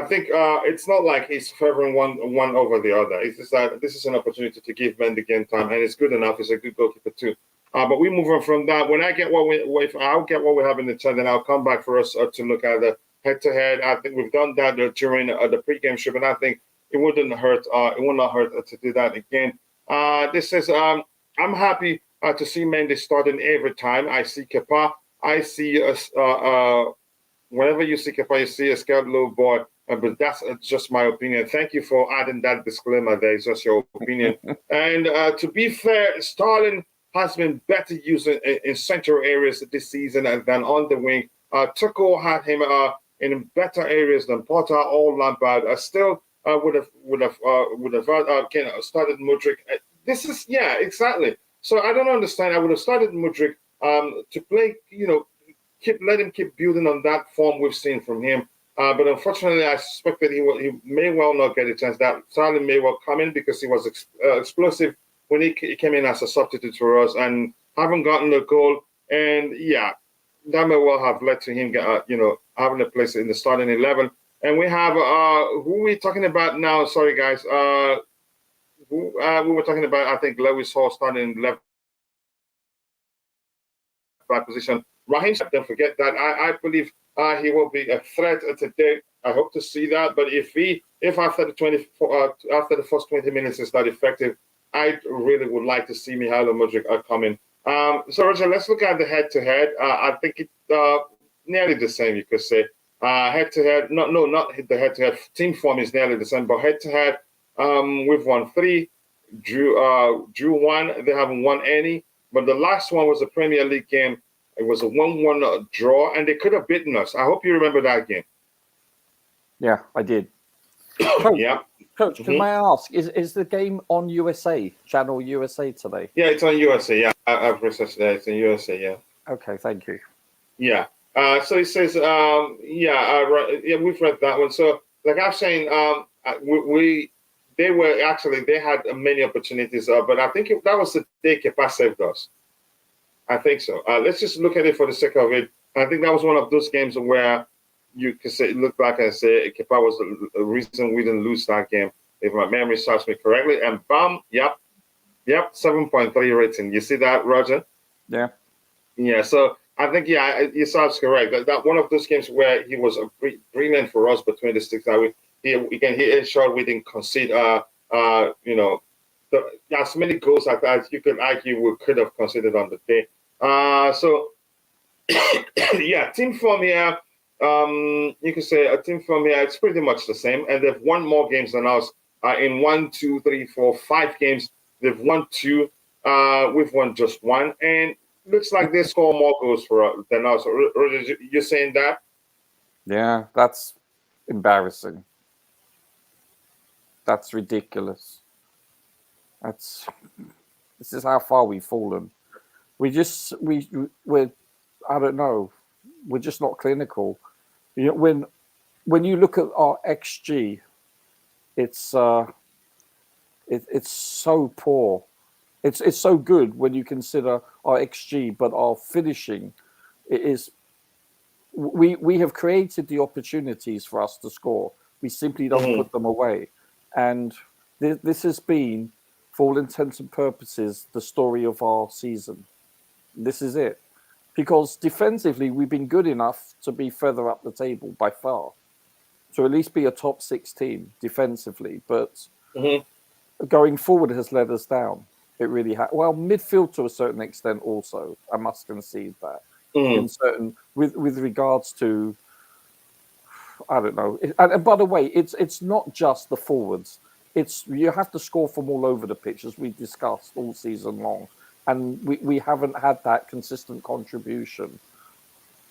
think it's not like he's favoring one over the other. It's just that this is an opportunity to give Mendy game time, and it's good enough. He's a good goalkeeper too. But we move on from that. When I get I'll get what we have in the chat, then I'll come back for us to look at the head-to-head. I think we've done that during the pre-game show, but I think it wouldn't hurt. It will not hurt to do that again. This says I'm happy to see Mendy starting every time. I see Kepa. I see whenever you see Kepa, you see a scared little boy. But that's just my opinion. Thank you for adding that disclaimer there. It's just your opinion. And to be fair, Sterling has been better used in central areas this season than on the wing. Tuchel had him in better areas than Potter or Lampard. Still would have started Mudryk. This is exactly. So I don't understand. I would have started Mudryk to play. Let him keep building on that form we've seen from him. But unfortunately, I suspect that he may well not get a chance. That Sterling may well come in because he was explosive when he came in as a substitute for us and haven't gotten a goal. And that may well have led to him, having a place in the starting 11. And we have, who are we talking about now? Sorry, guys. We were talking about, I think, Lewis Hall starting in left back position. Raheem, don't forget that. I believe he will be a threat today. I hope to see that. But if after the first 20 minutes is not effective, I really would like to see Mihailo Mudryk come in. So, Roger, let's look at the head-to-head. I think it's nearly the same, you could say. Head-to-head, not the head-to-head. Team form is nearly the same, but head-to-head, we've won 3, drew 1. They haven't won any. But the last one was a Premier League game. It was a 1-1 draw, and they could have beaten us. I hope you remember that game.
Yeah, I did. Coach, Coach,
Mm-hmm.
can I ask, is the game on USA, Channel USA today?
Yeah, it's on USA. Yeah, I've researched that. It's on USA. Yeah.
Okay, thank you.
Yeah. So it says, we've read that one. So, like I'm saying, they had many opportunities, but I think that was the day Kepa saved us. I think so. Let's just look at it for the sake of it. I think that was one of those games where you could say, look back and say Kepa was the reason we didn't lose that game, if my memory serves me correctly. And bam, yep, 7.3 rating. You see that, Roger?
Yeah.
Yeah. So I think you sounds correct. That one of those games where he was brilliant for us between the sticks. He can hit a shot. We didn't concede. As many goals as you could argue we could have considered on the day. So yeah, team form here. You could say a team form here. It's pretty much the same, and they've won more games than us. In 1, 2, 3, 4, 5 games, they've won 2. We've won just 1, and looks like they score more goals than us. Roger, you're saying that?
Yeah, that's embarrassing. That's ridiculous. This is how far we've fallen. We're I don't know. We're just not clinical. When you look at our XG, it's so poor. It's so good when you consider our XG, but our finishing is. We have created the opportunities for us to score. We simply don't put them away, and this has been, for all intents and purposes, the story of our season. This is it. Because defensively, we've been good enough to be further up the table by far, to at least be a top 6 team defensively. But going forward has let us down. It really has. Well, midfield to a certain extent also, I must concede that. In certain, with regards to, I don't know. And by the way, it's not just the forwards. You have to score from all over the pitch, as we discussed all season long. And we haven't had that consistent contribution.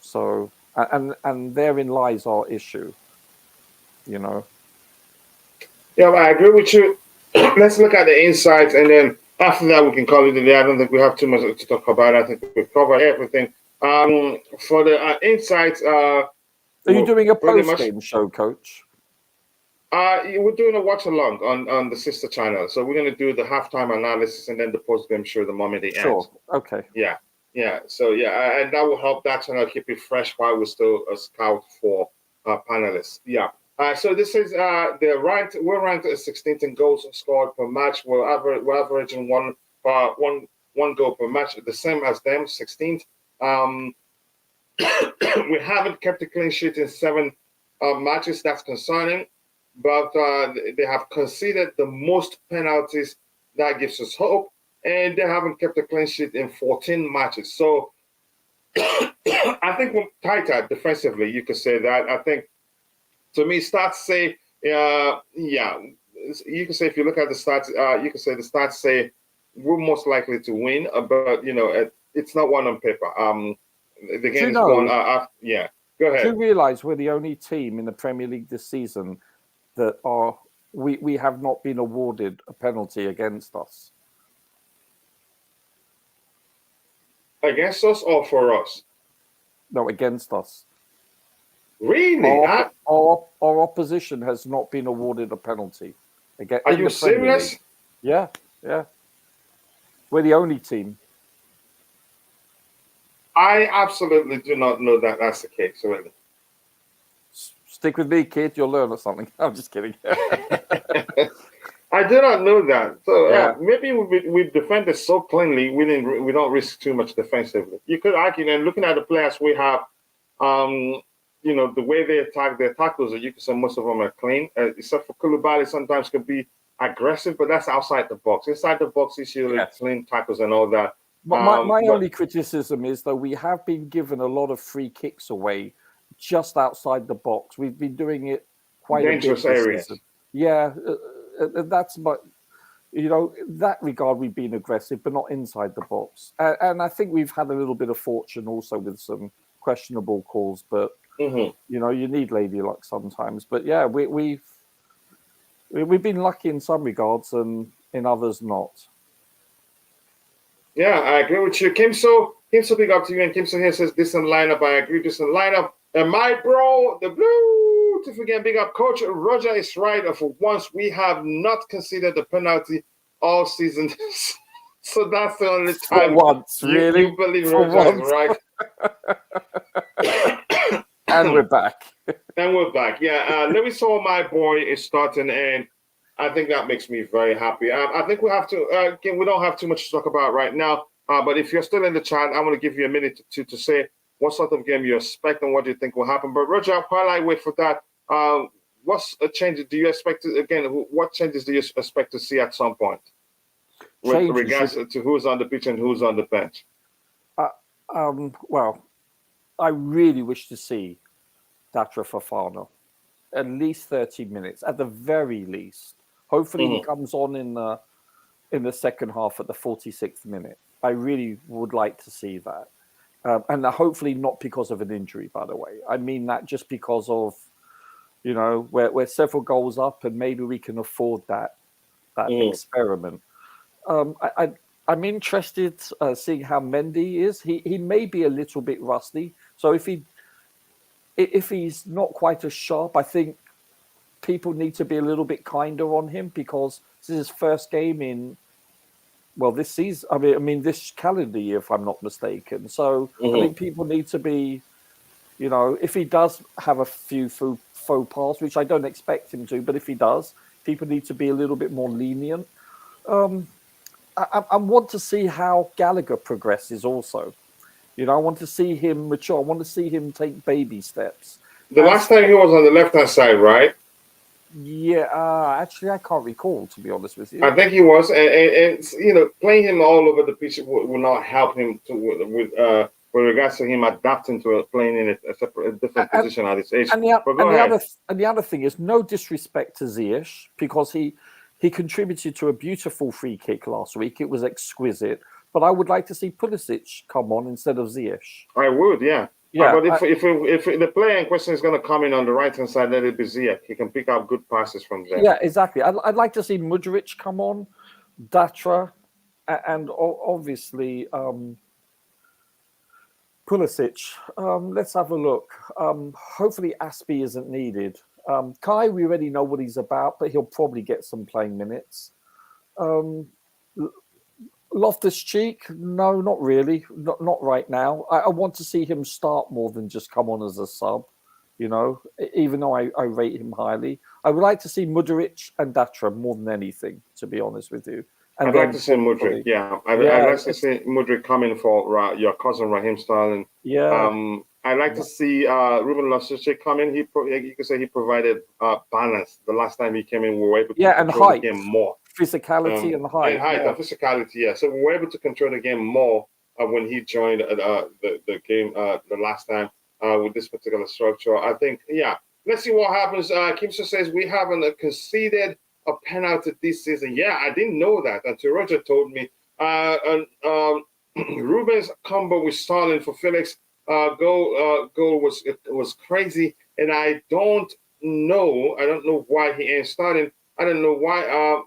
So, and therein lies our issue,
Yeah, I agree with you. Let's look at the insights, and then after that, we can call it a day. I don't think we have too much to talk about. I think we've covered everything. For the insights...
Are you doing a post-game show, Coach?
We're doing a watch-along on the sister channel. So we're going to do the halftime analysis and then the post-game show the moment it ends.
Sure, okay.
Yeah. So, and that will help that channel keep it fresh while we're still a scout for panelists. Yeah. So this is we're ranked at 16th in goals scored per match. We're averaging one goal per match, the same as them, 16th. We haven't kept a clean sheet in 7 matches. That's concerning, but they have conceded the most penalties. That gives us hope, and they haven't kept a clean sheet in 14 matches. So I think we're tighter defensively. You could say that. I think, to me, stats say, you can say, if you look at the stats, you can say the stats say we're most likely to win, but it's not one on paper. The game is won. Yeah, go ahead.
Do you realise we're the only team in the Premier League this season that we have not been awarded a penalty against us?
Against us or for us?
No, against us.
Really?
Our opposition has not been awarded a penalty.
Are you serious?
Yeah. We're the only team.
I absolutely do not know that that's the case, really.
Stick with me, kid. You'll learn or something. I'm just kidding.
I do not know that. So maybe we defended so cleanly, we don't risk too much defensively. You could argue, and looking at the players we have, the way they attack their tackles, you can say most of them are clean, except for Koulibaly sometimes could be aggressive, but that's outside the box. Inside the box, it's usually clean tackles and all that.
My only criticism is, though, we have been given a lot of free kicks away just outside the box. We've been doing it quite
dangerous
a bit.
Areas.
Yeah, that's that regard we've been aggressive, but not inside the box. And I think we've had a little bit of fortune also with some questionable calls, but you need lady luck sometimes. But yeah, we've been lucky in some regards and in others not.
Yeah, I agree with you. Kimso, big up to you. And Kimso here says, decent lineup. I agree, decent lineup. And my bro, the blue beautiful game. Big up. Coach Roger is right. For once, we have not considered the penalty all season. So that's the only time
For once, really?
you believe
For
Roger
once.
is right.
And we're back.
And we're back. Yeah, Louis Saw, my boy, is starting, and I think that makes me very happy. I think we have to, again, we don't have too much to talk about right now, but if you're still in the chat, I want to give you a minute to say what sort of game you expect and what you think will happen. But Roger, while I wait for that, what's a change do you expect to, again, what changes do you expect to see at some point with regards to who's on the pitch and who's on the bench?
Well, I really wish to see Datra Fofana at least 30 minutes, at the very least. Hopefully he comes on in the second half at the 46th minute. I really would like to see that. And hopefully not because of an injury, by the way. I mean that just because of, you know, we're several goals up and maybe we can afford that experiment. I'm interested seeing how Mendy is. He may be a little bit rusty. So if he's not quite as sharp, I think people need to be a little bit kinder on him because this is his first game in, well, this season. I mean, this calendar year, if I'm not mistaken. So I think people need to be, you know, if he does have a few faux pas, which I don't expect him to, but if he does, people need to be a little bit more lenient. I want to see how Gallagher progresses also. You know, I want to see him mature. I want to see him take baby steps.
The last time he was on the left-hand side, right?
Yeah, actually, I can't recall, to be honest with you.
I think he was, and you know, playing him all over the pitch will not help him with regards to him adapting to playing in a different position at his age.
And the other thing is, no disrespect to Ziyech, because he contributed to a beautiful free kick last week. It was exquisite, but I would like to see Pulisic come on instead of Ziyech.
I would, yeah. Yeah, but if the player in question is going to come in on the right-hand side, let it be Ziyech. He can pick up good passes from there.
Yeah, exactly. I'd like to see Mudryk come on, Datra, and obviously Pulisic. Let's have a look. Hopefully Aspie isn't needed. Kai, we already know what he's about, but he'll probably get some playing minutes. Loftus-Cheek, no, not really. Not right now. I want to see him start more than just come on as a sub, you know, even though I rate him highly. I would like to see Mudryk and Datra more than anything, to be honest with you. And
I'd like to see Mudryk, yeah. I'd like to see Mudryk coming for your cousin Raheem Sterling.
Yeah.
I'd like to see Ruben Loftus-Cheek come in. You could say he provided balance. The last time he came in, we were able to control the game more.
Physicality and height.
And physicality, yeah. So we were able to control the game more when he joined the game the last time with this particular structure. I think, yeah. Let's see what happens. Kimso says we haven't conceded a penalty this season. Yeah, I didn't know that until Roger told me. Ruben's combo with Sterling for Felix goal was crazy, and I don't know why he ain't starting. I don't know why.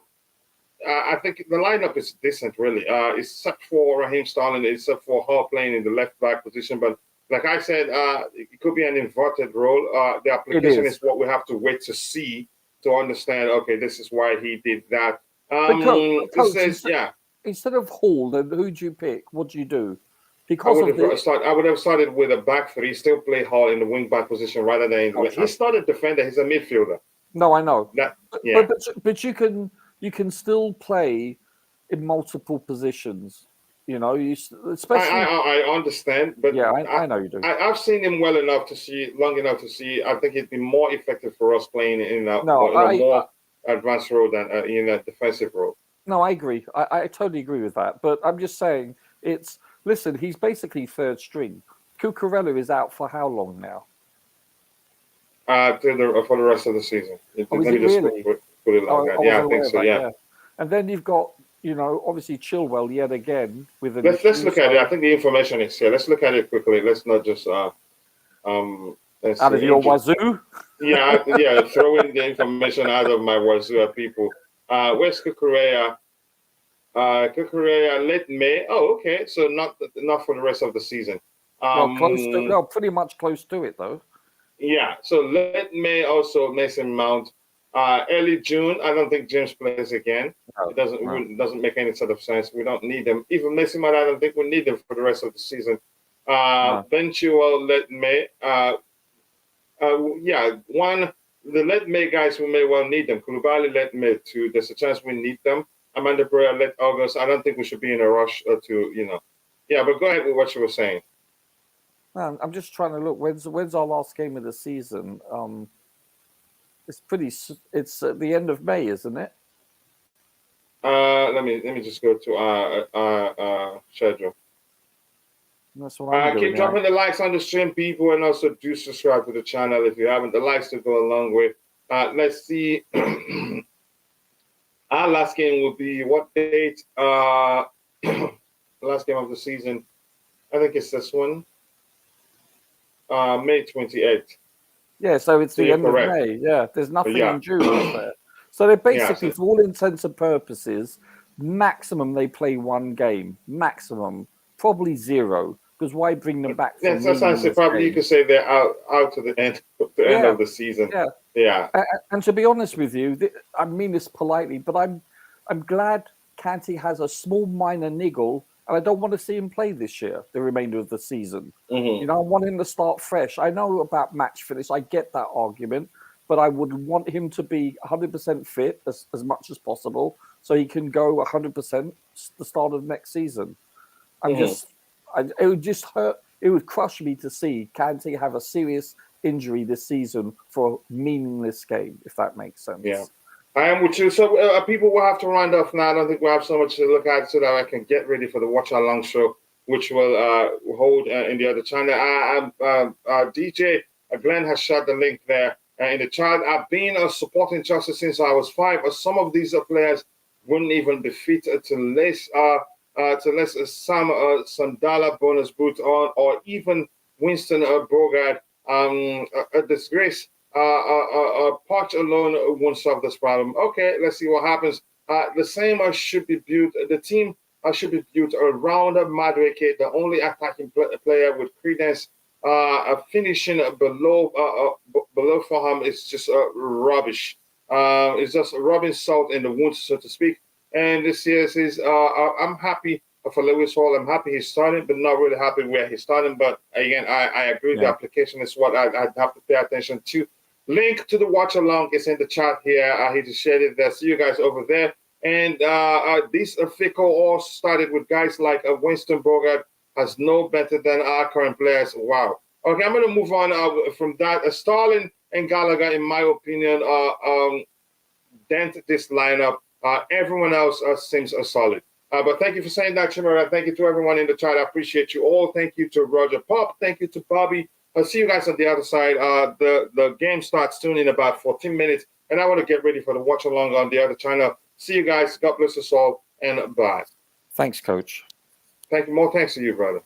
I think the lineup is decent, really, except for Raheem Sterling, except for Hall playing in the left back position. But like I said, it could be an inverted role. The application is what we have to wait to see to understand. Okay, this is why he did that.
Coach, instead of Hall, then who do you pick? What do you do? Because
I would have started with a back three, still play Hall in the wing back position rather than in the he started defender. He's a midfielder.
No, I know.
But
you can still play in multiple positions. You know, especially.
I understand, but
yeah, I know you do.
I've seen him long enough to see. I think it'd be more effective for us playing in a more advanced role than in a defensive role.
No, I agree. I totally agree with that. But I'm just saying, listen, he's basically third string. Cucurella is out for how long now?
For the rest of the season.
Let me just
put it like that. Yeah, I think so. Yeah.
And then you've got, you know, obviously Chilwell yet again with an
let's look at it. I think the information is here. Let's look at it quickly. Let's not just
out of your wazoo.
Yeah, throwing the information out of my wazoo at people. Where's Cucurella? Cucurella late May. Oh, okay. So not for the rest of the season.
Pretty much close to it though.
Yeah, so let May also Mason Mount. Early June, I don't think James plays again. It doesn't make any sort of sense. We don't need them. Even Mason Mount, I don't think we need them for the rest of the season. Then Chilwell, let May. The let May guys we may well need them. Koulibaly, let May too. There's a chance we need them. Amanda Brea, let August. I don't think we should be in a rush to. Yeah, but go ahead with what you were saying.
I'm just trying to look. When's our last game of the season? It's at the end of May, isn't it?
Let me just go to schedule.
That's what I'm doing.
Keep dropping the likes on the stream, people, and also do subscribe to the channel if you haven't. The likes to go a long way. Let's see. Our last game will be what date? The last game of the season. I think it's this one. May 28th.
Yeah, so it's the end of May. Yeah, there's nothing in June, is there? So they're basically, for all intents and purposes, maximum they play one game. Maximum. Probably zero. Because why bring them back?
Yes, that's what I say. Probably you could say they're out to the end of the season. Yeah.
And to be honest with you, I mean this politely, but I'm glad Kante has a small minor niggle, and I don't want to see him play this year, the remainder of the season.
Mm-hmm.
I want him to start fresh. I know about match fitness. I get that argument, but I would want him to be 100% fit as much as possible so he can go 100% the start of next season. It would just hurt. It would crush me to see Kante have a serious injury this season for a meaningless game, if that makes sense.
Yeah, I am with you. So people will have to round off now. I don't think we have so much to look at so that I can get ready for the Watch Along show, which will hold in the other channel. DJ Glenn has shared the link there in the chat. I've been supporting Chelsea since I was 5. Some of these players wouldn't even be fit to lace some dollar bonus boot on, or even Winston Bogart. A disgrace. Poch alone won't solve this problem. Okay, let's see what happens. The same should be built. The team should be built around Madueke, the only attacking player with credence. Finishing below for him is just rubbish. It's just rubbing salt in the wound, so to speak. And this year is I'm happy for Lewis Hall. I'm happy he's starting, but not really happy where he's starting. But again, I agree. The application is what I have to pay attention to. Link to the watch along is in the chat here. He just shared it there. See you guys over there. And this Fico all started with guys like Winston Bogart, has no better than our current players. Wow. Okay, I'm going to move on from that. Starling and Gallagher, in my opinion, dent this lineup. Everyone else seems solid. But thank you for saying that, Chimera. Thank you to everyone in the chat. I appreciate you all. Thank you to Roger Pop. Thank you to Bobby. I'll see you guys on the other side. The game starts soon in about 14 minutes. And I want to get ready for the watch along on the other channel. See you guys. God bless us all. And bye.
Thanks, Coach.
Thank you. More thanks to you, brother.